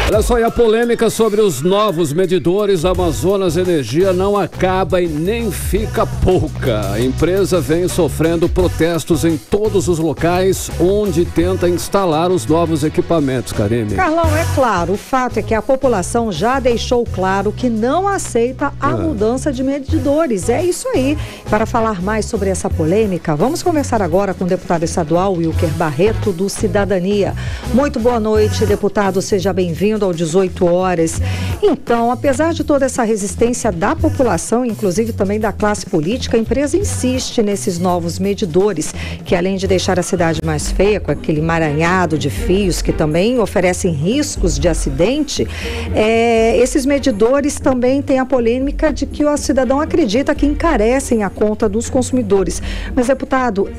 Olha só, e a polêmica sobre os novos medidores Amazonas Energia não acaba e nem fica pouca. A empresa vem sofrendo protestos em todos os locais onde tenta instalar os novos equipamentos, Karine. Carlão, é claro, o fato é que a população já deixou claro que não aceita a mudança de medidores. É isso aí. Para falar mais sobre essa polêmica, vamos conversar agora com o deputado estadual Wilker Barreto, do Cidadania. Muito boa noite, deputado, seja bem-vindo ao 18 horas. Então, apesar de toda essa resistência da população, inclusive também da classe política, a empresa insiste nesses novos medidores, que além de deixar a cidade mais feia, com aquele emaranhado de fios que também oferecem riscos de acidente, esses medidores também têm a polêmica de que o cidadão acredita que encarecem a conta dos consumidores. Mas, deputado,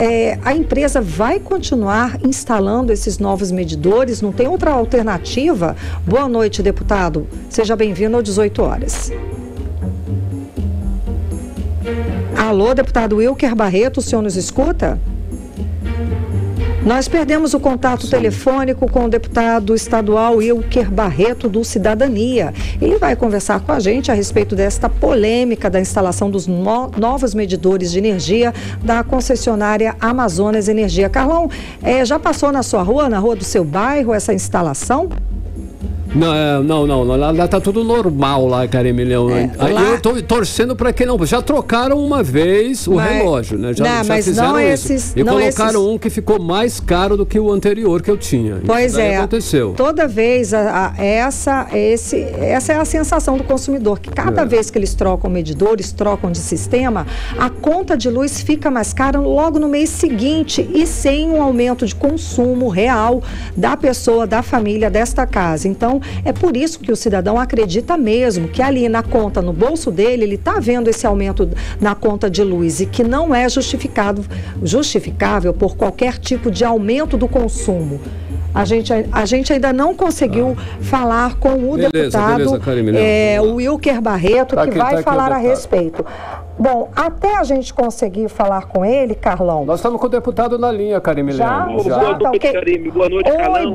a empresa vai continuar instalando esses novos medidores? Não tem outra alternativa Silva. Boa noite, deputado. Seja bem-vindo ao 18 horas. Alô, deputado Wilker Barreto, o senhor nos escuta? Nós perdemos o contato telefônico com o deputado estadual Wilker Barreto, do Cidadania. Ele vai conversar com a gente a respeito desta polêmica da instalação dos novos medidores de energia da concessionária Amazonas Energia. Carlão, já passou na sua rua, na rua do seu bairro, essa instalação? Não. Lá tá tudo normal lá, Karime Leão. Eu tô torcendo para que não. Já trocaram uma vez o relógio, né? Já fizeram isso. E colocaram um que ficou mais caro do que o anterior que eu tinha. Pois é. Aconteceu. Toda vez essa é a sensação do consumidor, que cada vez que eles trocam medidores, trocam de sistema, a conta de luz fica mais cara logo no mês seguinte e sem um aumento de consumo real da pessoa, da família, desta casa. Então, é por isso que o cidadão acredita mesmo que ali na conta, no bolso dele, ele está vendo esse aumento na conta de luz e que não é justificável por qualquer tipo de aumento do consumo. A gente ainda não conseguiu falar com o deputado o Wilker Barreto, que vai falar a respeito. Bom, até a gente conseguir falar com ele, Carlão... Nós estamos com o deputado na linha, Karime Leão. Já tá ok. Karime, boa noite, Carlão.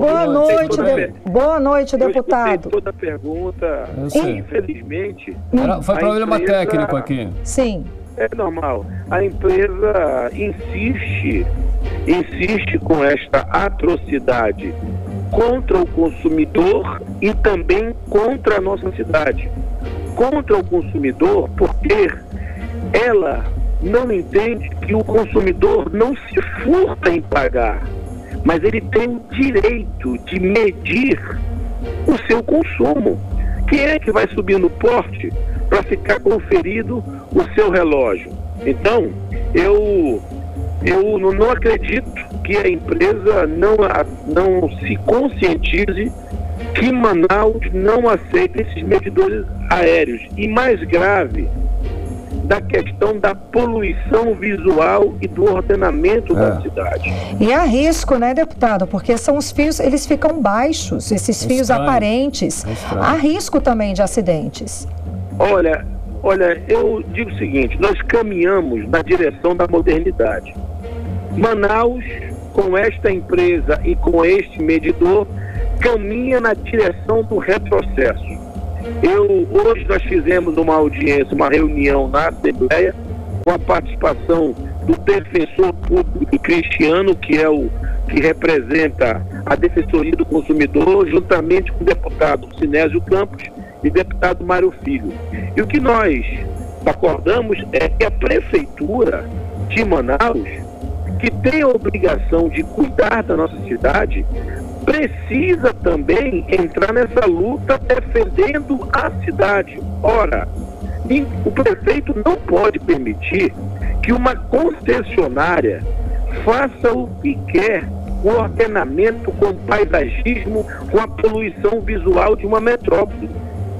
Boa noite, deputado. Eu toda a pergunta. Infelizmente... Foi problema técnico aqui. Sim. É normal. A empresa insiste com esta atrocidade contra o consumidor e também contra a nossa cidade. Contra o consumidor porque ela não entende que o consumidor não se furta em pagar, mas ele tem o direito de medir o seu consumo. Quem é que vai subir no porte para ficar conferido o seu relógio? Então, eu não acredito que a empresa não se conscientize que Manaus não aceita esses medidores aéreos. E mais grave, da questão da poluição visual e do ordenamento da cidade. E há risco, né, deputado? Porque são os fios, eles ficam baixos, esses fios aparentes. Há risco também de acidentes. Olha, eu digo o seguinte, nós caminhamos na direção da modernidade. Manaus, com esta empresa e com este medidor, caminha na direção do retrocesso. Hoje nós fizemos uma audiência, uma reunião na Assembleia, com a participação do defensor público Cristiano, que representa a Defensoria do Consumidor, juntamente com o deputado Sinésio Campos e o deputado Mário Filho. E o que nós acordamos é que a Prefeitura de Manaus, que tem a obrigação de cuidar da nossa cidade, precisa também entrar nessa luta defendendo a cidade. Ora, o prefeito não pode permitir que uma concessionária faça o que quer com o ordenamento, com o paisagismo, com a poluição visual de uma metrópole.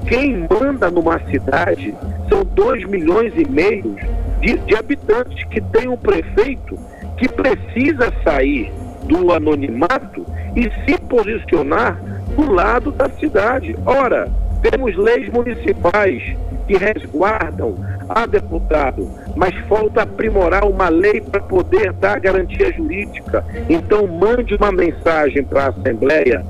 Quem manda numa cidade são 2,5 milhões de habitantes, que tem um prefeito que precisa sair do anonimato e se posicionar do lado da cidade. Ora, temos leis municipais que resguardam a deputado, mas falta aprimorar uma lei para poder dar garantia jurídica. Então mande uma mensagem para a Assembleia,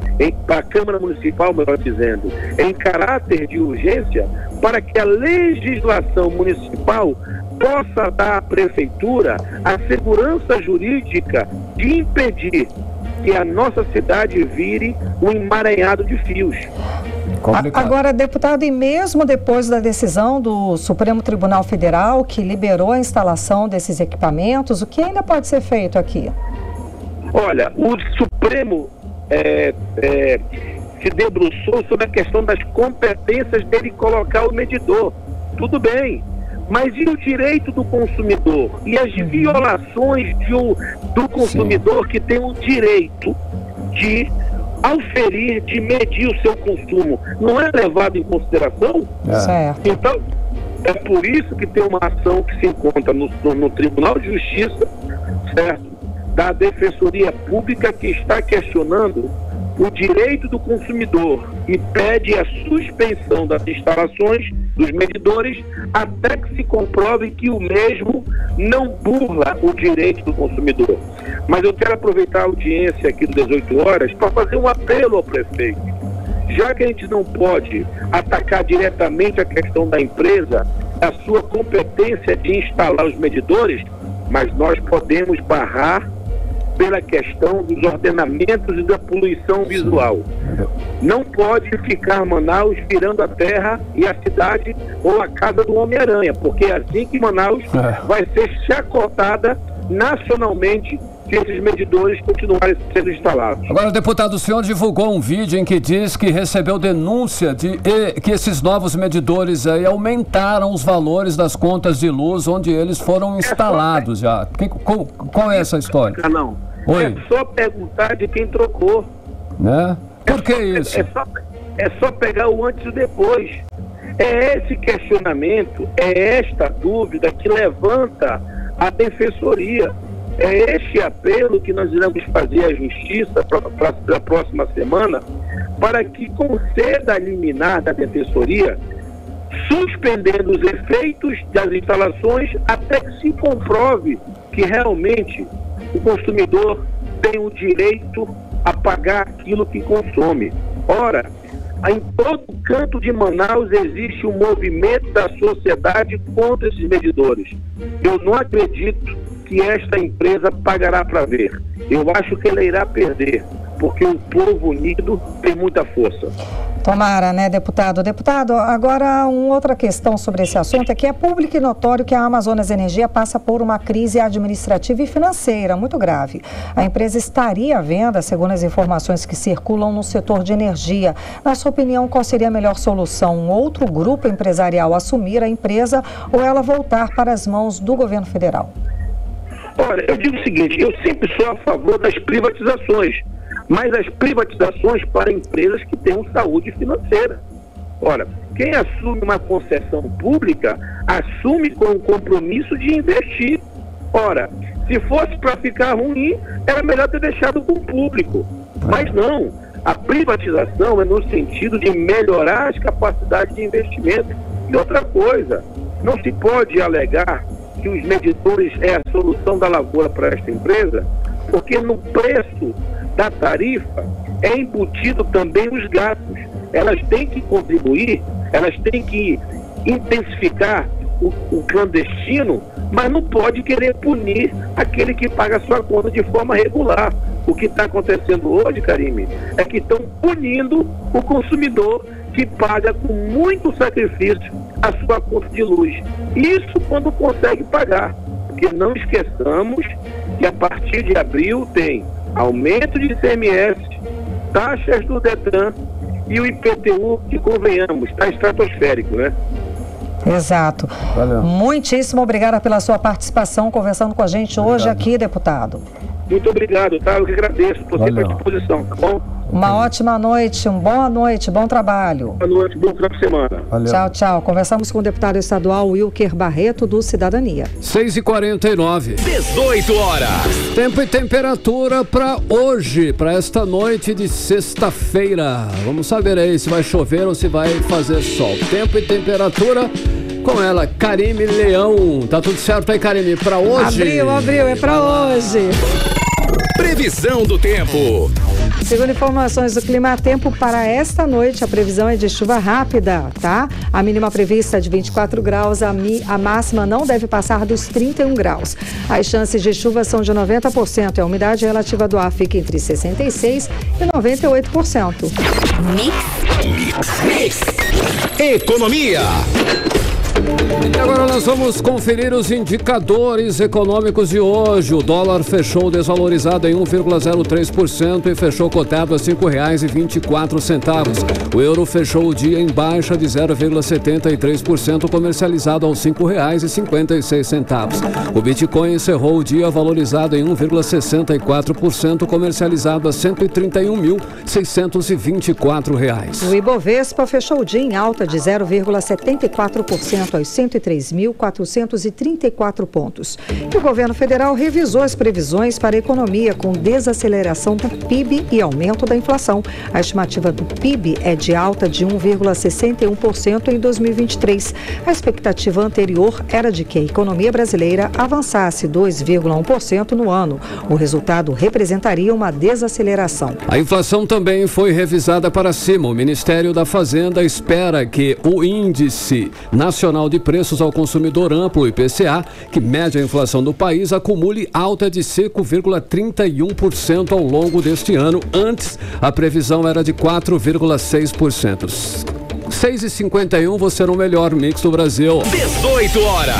para a Câmara Municipal, melhor dizendo, em caráter de urgência, para que a legislação municipal possa dar à Prefeitura a segurança jurídica de impedir que a nossa cidade vire um emaranhado de fios. Agora, deputado, e mesmo depois da decisão do Supremo Tribunal Federal, que liberou a instalação desses equipamentos, o que ainda pode ser feito aqui? Olha, o Supremo se debruçou sobre a questão das competências dele colocar o medidor. Tudo bem, mas e o direito do consumidor? E as violações do consumidor, que tem o direito de auferir, de medir o seu consumo, não é levado em consideração? Certo. Então, é por isso que tem uma ação que se encontra no Tribunal de Justiça, certo, da Defensoria Pública, que está questionando o direito do consumidor e pede a suspensão das instalações dos medidores até que se comprove que o mesmo não burla o direito do consumidor. Mas eu quero aproveitar a audiência aqui do 18 horas para fazer um apelo ao prefeito. Já que a gente não pode atacar diretamente a questão da empresa, a sua competência de instalar os medidores, mas nós podemos barrar pela questão dos ordenamentos e da poluição visual. Não pode ficar Manaus virando a terra e a cidade ou a casa do Homem-Aranha, porque é assim que Manaus vai ser chacotada nacionalmente se esses medidores continuarem sendo instalados. Agora, deputado, o senhor divulgou um vídeo em que diz que recebeu denúncia de que esses novos medidores aí aumentaram os valores das contas de luz onde eles foram instalados já. Qual é essa história? Não. Oi? É só perguntar de quem trocou. Né? Por que isso? É só pegar o antes e o depois. É esse questionamento, é esta dúvida que levanta a defensoria. É este apelo que nós iremos fazer à Justiça para a próxima semana, para que conceda a liminar da defensoria, suspendendo os efeitos das instalações até que se comprove que realmente o consumidor tem o direito a pagar aquilo que consome. Ora, em todo canto de Manaus existe um movimento da sociedade contra esses medidores. Eu não acredito que esta empresa pagará para ver. Eu acho que ela irá perder, porque o povo unido tem muita força. Tomara, né, deputado? Deputado, agora uma outra questão sobre esse assunto é que é público e notório que a Amazonas Energia passa por uma crise administrativa e financeira muito grave. A empresa estaria à venda, segundo as informações que circulam no setor de energia. Na sua opinião, qual seria a melhor solução? Um outro grupo empresarial assumir a empresa ou ela voltar para as mãos do governo federal? Olha, eu digo o seguinte, eu sempre sou a favor das privatizações, mas as privatizações para empresas que tenham saúde financeira. Ora, quem assume uma concessão pública, assume com o compromisso de investir. Ora, se fosse para ficar ruim, era melhor ter deixado com o público. Mas não, a privatização é no sentido de melhorar as capacidades de investimento. E outra coisa, não se pode alegar que os medidores é a solução da lavoura para esta empresa, porque no preço da tarifa é embutido também os gastos. Elas têm que contribuir, elas têm que intensificar o clandestino, mas não pode querer punir aquele que paga a sua conta de forma regular. O que está acontecendo hoje, Karime, é que estão punindo o consumidor que paga com muito sacrifício a sua conta de luz. Isso quando consegue pagar. Porque não esqueçamos que a partir de abril tem aumento de ICMS, taxas do Detran e o IPTU, que convenhamos, está estratosférico, né? Exato. Valeu. Muitíssimo obrigada pela sua participação, conversando com a gente hoje aqui, deputado. Muito obrigado, tá? Eu que agradeço. Estou sempre à disposição, tá bom? Uma ótima noite, boa noite, bom trabalho. Boa noite, bom final de semana. Valeu. Tchau, tchau. Conversamos com o deputado estadual Wilker Barreto, do Cidadania. 6h49. 18 horas. Tempo e temperatura para hoje, para esta noite de sexta-feira. Vamos saber aí se vai chover ou se vai fazer sol. Tempo e temperatura com ela, Karime Leão. Tá tudo certo aí, Karime, para hoje? Abril, é para hoje. Previsão do tempo. Segundo informações do Clima Tempo, para esta noite a previsão é de chuva rápida, tá? A mínima prevista é de 24 graus, a máxima não deve passar dos 31 graus. As chances de chuva são de 90% e a umidade relativa do ar fica entre 66% e 98%. Mix. Economia. E agora nós vamos conferir os indicadores econômicos de hoje. O dólar fechou desvalorizado em 1,03% e fechou cotado a R$ 5,24. O euro fechou o dia em baixa de 0,73%, comercializado aos R$ 5,56. O Bitcoin encerrou o dia valorizado em 1,64%, comercializado a R$ 131.624. O Ibovespa fechou o dia em alta de 0,74%. aos 103.434 pontos. E o governo federal revisou as previsões para a economia com desaceleração do PIB e aumento da inflação. A estimativa do PIB é de alta de 1,61% em 2023. A expectativa anterior era de que a economia brasileira avançasse 2,1% no ano. O resultado representaria uma desaceleração. A inflação também foi revisada para cima. O Ministério da Fazenda espera que o Índice Nacional de Preços ao Consumidor Amplo, IPCA, que mede a inflação do país, acumule alta de 5,31% ao longo deste ano. Antes, a previsão era de 4,6%. 6h51, você no melhor mix do Brasil. 18 horas.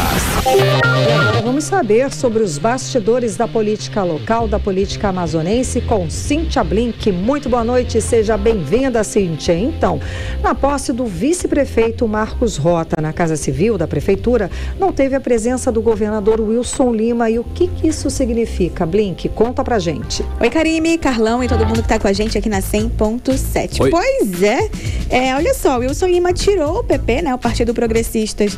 Agora vamos saber sobre os bastidores da política local, da política amazonense, com Cíntia Blink. Muito boa noite, seja bem-vinda, Cíntia. Então, na posse do vice-prefeito Marcos Rota na Casa Civil da Prefeitura, não teve a presença do governador Wilson Lima. E o que isso significa? Blink, conta pra gente. Oi, Karime, Carlão e todo mundo que tá com a gente aqui na 100.7. Pois é, olha só, Wilson Lima tirou o PP, né, o Partido Progressistas,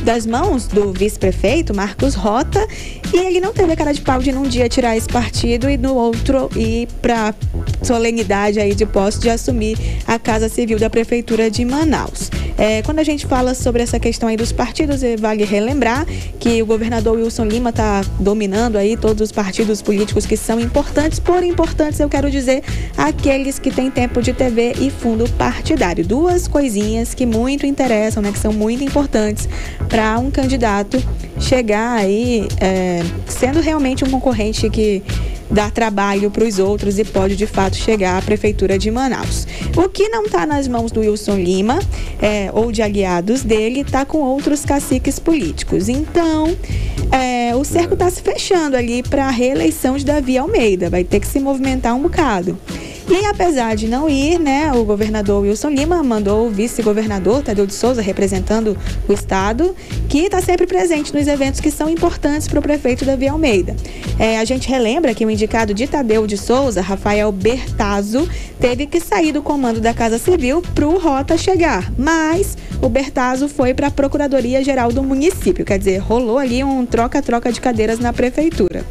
das mãos do vice-prefeito Marcos Rota, e ele não teve a cara de pau de num dia tirar esse partido e no outro ir para solenidade aí de posse de assumir a Casa Civil da Prefeitura de Manaus. Quando a gente fala sobre essa questão aí dos partidos, vale relembrar que o governador Wilson Lima está dominando aí todos os partidos políticos que são importantes. Por importantes, eu quero dizer aqueles que têm tempo de TV e fundo partidário. Duas coisinhas que muito interessam, né, que são muito importantes para um candidato chegar aí sendo realmente um concorrente que dá trabalho para os outros e pode de fato chegar à Prefeitura de Manaus. O que não está nas mãos do Wilson Lima ou de aliados dele está com outros caciques políticos. Então, o cerco está se fechando ali para a reeleição de Davi Almeida. Vai ter que se movimentar um bocado. E apesar de não ir, né, o governador Wilson Lima mandou o vice-governador Tadeu de Souza, representando o estado, que está sempre presente nos eventos que são importantes para o prefeito Davi Almeida. A gente relembra que o indicado de Tadeu de Souza, Rafael Bertazzo, teve que sair do comando da Casa Civil para o Rota chegar, mas o Bertazzo foi para a Procuradoria-Geral do município, quer dizer, rolou ali um troca-troca de cadeiras na prefeitura.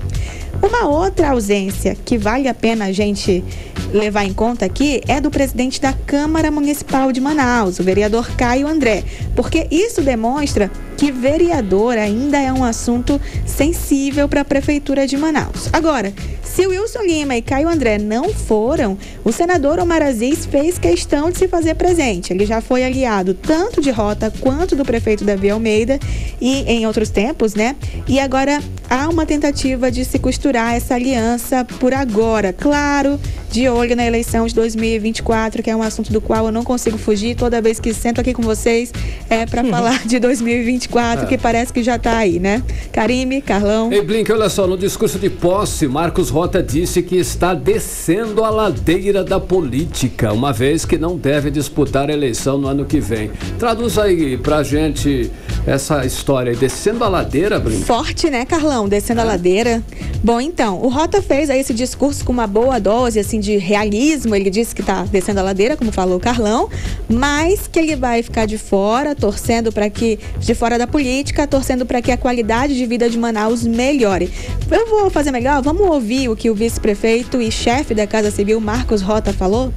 Uma outra ausência que vale a pena a gente levar em conta aqui é do presidente da Câmara Municipal de Manaus, o vereador Caio André, porque isso demonstra que vereador ainda é um assunto sensível para a Prefeitura de Manaus. Agora, se Wilson Lima e Caio André não foram, o senador Omar Aziz fez questão de se fazer presente. Ele já foi aliado tanto de Rota quanto do prefeito Davi Almeida e em outros tempos, né? E agora há uma tentativa de se costurar essa aliança por agora. Claro, de olho na eleição de 2024, que é um assunto do qual eu não consigo fugir. Toda vez que sento aqui com vocês é para falar de 2024, que parece que já está aí, né? Karime, Carlão. Ei, Blink, olha só, no discurso de posse, Marcos Rota disse que está descendo a ladeira da política, uma vez que não deve disputar a eleição no ano que vem. Traduz aí pra gente essa história aí, descendo a ladeira, Blink? Forte, né, Carlão? Descendo a ladeira. Bom, então, o Rota fez aí esse discurso com uma boa dose, assim, de realismo. Ele disse que está descendo a ladeira, como falou o Carlão, mas que ele vai ficar de fora, torcendo para que, de fora da política, torcendo para que a qualidade de vida de Manaus melhore. Eu vou fazer melhor, vamos ouvir o que o vice-prefeito e chefe da Casa Civil, Marcos Rota, falou?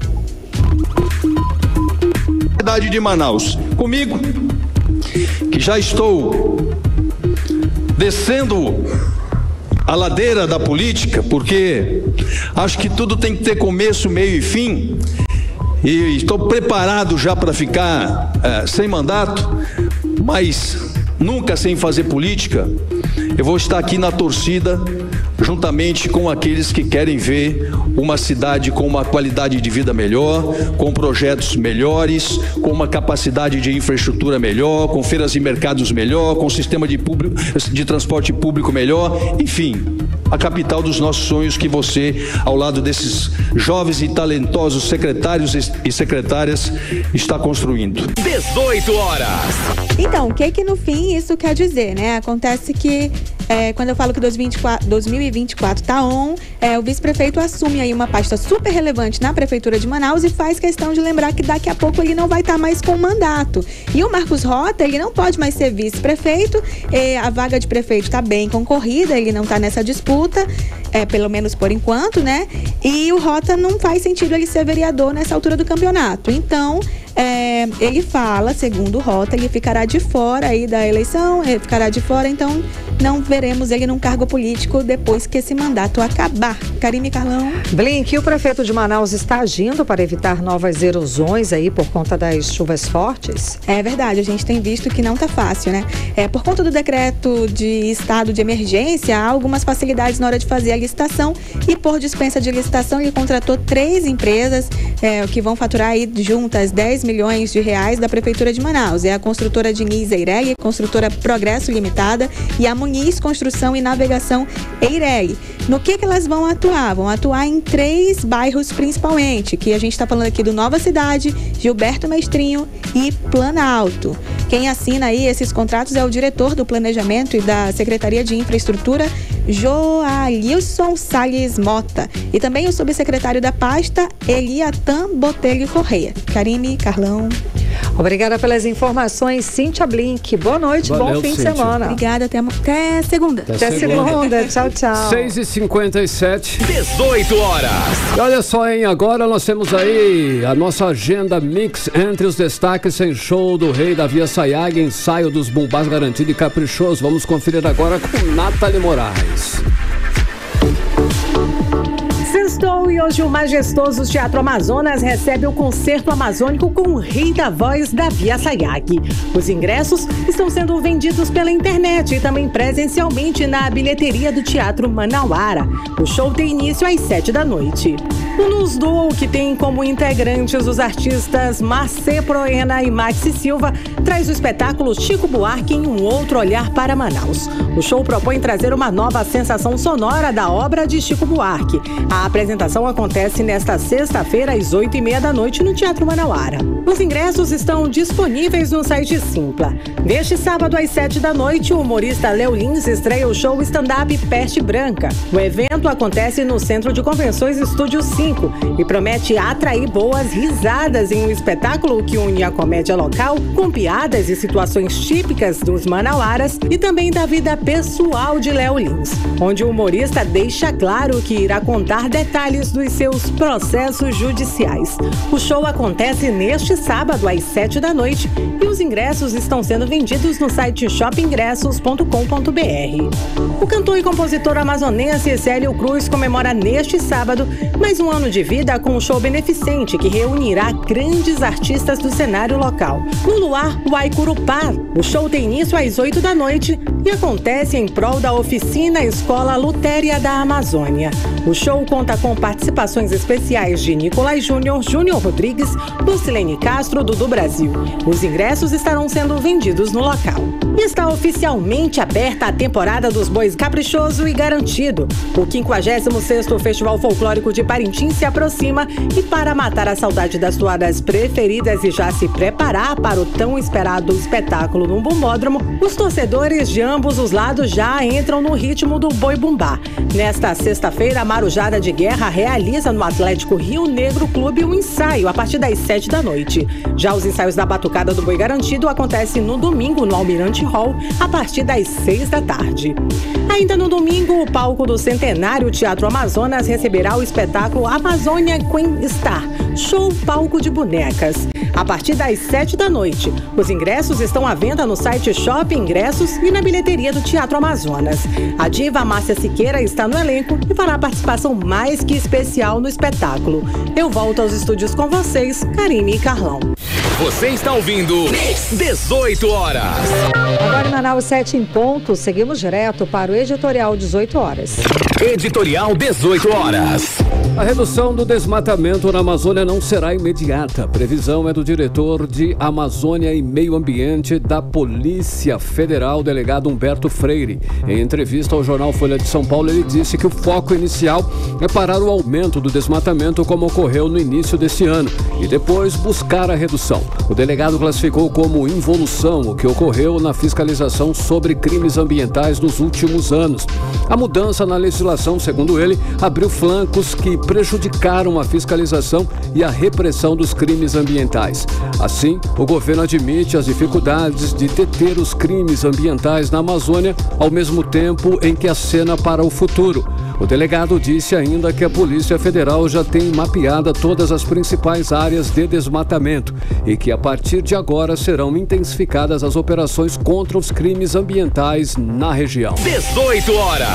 Cidade de Manaus, comigo, que já estou descendo a ladeira da política, porque acho que tudo tem que ter começo, meio e fim, e estou preparado já para ficar sem mandato, mas nunca sem fazer política. Eu vou estar aqui na torcida, juntamente com aqueles que querem ver uma cidade com uma qualidade de vida melhor, com projetos melhores, com uma capacidade de infraestrutura melhor, com feiras e mercados melhor, com sistema de transporte público melhor, enfim, a capital dos nossos sonhos que você, ao lado desses jovens e talentosos secretários e secretárias, está construindo. 18 horas. Então, o que no fim isso quer dizer, né? Acontece que quando eu falo que 2024 tá on, o vice-prefeito assume aí uma pasta super relevante na Prefeitura de Manaus e faz questão de lembrar que daqui a pouco ele não vai estar mais com mandato. E o Marcos Rota, ele não pode mais ser vice-prefeito, a vaga de prefeito está bem concorrida, ele não está nessa disputa, pelo menos por enquanto, né? E o Rota não faz sentido ele ser vereador nessa altura do campeonato. Então, ele fala, segundo o Rota, ele ficará de fora aí da eleição, então não veremos ele num cargo político depois que esse mandato acabar. Karine Carlão. Blink, o prefeito de Manaus está agindo para evitar novas erosões aí por conta das chuvas fortes? É verdade, a gente tem visto que não tá fácil, né? Por conta do decreto de estado de emergência, há algumas facilidades na hora de fazer a licitação e por dispensa de licitação ele contratou 3 empresas que vão faturar aí juntas 10 milhões de reais da Prefeitura de Manaus. É a construtora Diniz Eireli, construtora Progresso Limitada e a Muniz Construção e Navegação Eireli. No que elas vão atuar? Vão atuar em 3 bairros principalmente, que a gente está falando aqui do Nova Cidade, Gilberto Mestrinho e Planalto. Quem assina aí esses contratos é o diretor do Planejamento e da Secretaria de Infraestrutura, Joalilson Salles Mota, e também o subsecretário da pasta, Eliatan Botelho Correia. Karine Carlão. Obrigada pelas informações, Cíntia Blink. Boa noite, bom fim de semana. Obrigada, até segunda. Até segunda. Tchau, tchau. 6h57. 18 horas. E olha só, hein? Agora nós temos aí a nossa agenda mix entre os destaques sem show do Rei da Via Sayag, ensaio dos Bumbás garantido e caprichoso. Vamos conferir agora com Nathalie Moraes. Sextou e hoje o majestoso Teatro Amazonas recebe o concerto amazônico com o Rei da Voz da Via Sayag. Os ingressos estão sendo vendidos pela internet e também presencialmente na bilheteria do Teatro Manauara. O show tem início às 7 da noite. O Nos Duo, que tem como integrantes os artistas Marcê Proena e Maxi Silva, traz o espetáculo Chico Buarque em um outro olhar para Manaus. O show propõe trazer uma nova sensação sonora da obra de Chico Buarque. A apresentação acontece nesta sexta-feira às 8h30 da noite no Teatro Manauara. Os ingressos estão disponíveis no site Simpla. Neste sábado às 7 da noite, o humorista Léo Lins estreia o show stand-up Peste Branca. O evento acontece no Centro de Convenções Estúdio 5 e promete atrair boas risadas em um espetáculo que une a comédia local com piadas e situações típicas dos manauaras e também da vida pessoal de Léo Lins, onde o humorista deixa claro que irá contar detalhes dos seus processos judiciais. O show acontece neste sábado às 7 da noite e os ingressos estão sendo vendidos no site shopingressos.com.br. O cantor e compositor amazonense Célio Cruz comemora neste sábado mais um ano de vida com um show beneficente que reunirá grandes artistas do cenário local. No Luar Huaycurupá, o show tem início às 8 da noite e acontece em prol da oficina Escola Lutéria da Amazônia. O show conta com participações especiais de Nicolás Júnior, Júnior Rodrigues, Lucilene Castro, Dudu Brasil. Os ingressos estarão sendo vendidos no local. E está oficialmente aberta a temporada dos Bois Caprichoso e Garantido. O 56º Festival Folclórico de Parintins se aproxima e para matar a saudade das toadas preferidas e já se preparar para o tão esperado espetáculo no Bumbódromo, os torcedores de ambos os lados já entram no ritmo do Boi Bumbá. Nesta sexta-feira, a Marujada de Guerra realiza no Atlético Rio Negro Clube um ensaio a partir das 7 da noite. Já os ensaios da Batucada do Boi Garantido acontecem no domingo no Almirante Hall a partir das 6 da tarde. Ainda no domingo, o palco do Centenário Teatro Amazonas receberá o espetáculo Amazônia Queen Star, show palco de bonecas. A partir das 7 da noite, os ingressos estão à venda no site Shop Ingressos e na bilheteria do Teatro Amazonas. A diva Márcia Siqueira está no elenco e fará participação mais que especial no espetáculo. Eu volto aos estúdios com vocês, Karine e Carlão. Você está ouvindo 18 horas. Agora em Manaus 7 em ponto, seguimos direto para o Editorial 18 horas. Editorial 18 horas. A redução do desmatamento na Amazônia não será imediata. A previsão é do diretor de Amazônia e Meio Ambiente da Polícia Federal, delegado Humberto Freire. Em entrevista ao jornal Folha de São Paulo, ele disse que o foco inicial é parar o aumento do desmatamento como ocorreu no início desse ano e depois buscar a redução. O delegado classificou como involução o que ocorreu na fiscalização sobre crimes ambientais nos últimos anos. A mudança na legislação, segundo ele, abriu flancos que prejudicaram a fiscalização e a repressão dos crimes ambientais. Assim, o governo admite as dificuldades de deter os crimes ambientais na Amazônia, ao mesmo tempo em que acena para o futuro. O delegado disse ainda que a Polícia Federal já tem mapeada todas as principais áreas de desmatamento e que a partir de agora serão intensificadas as operações contra os crimes ambientais na região. 18 horas.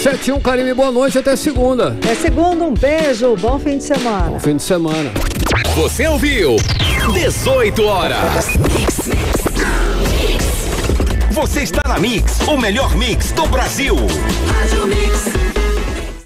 7-1, Karime, boa noite, até segunda. Até segunda, um beijo, bom fim de semana. Bom fim de semana. Você ouviu 18 horas. Você está na Mix, o melhor mix do Brasil. Rádio Mix.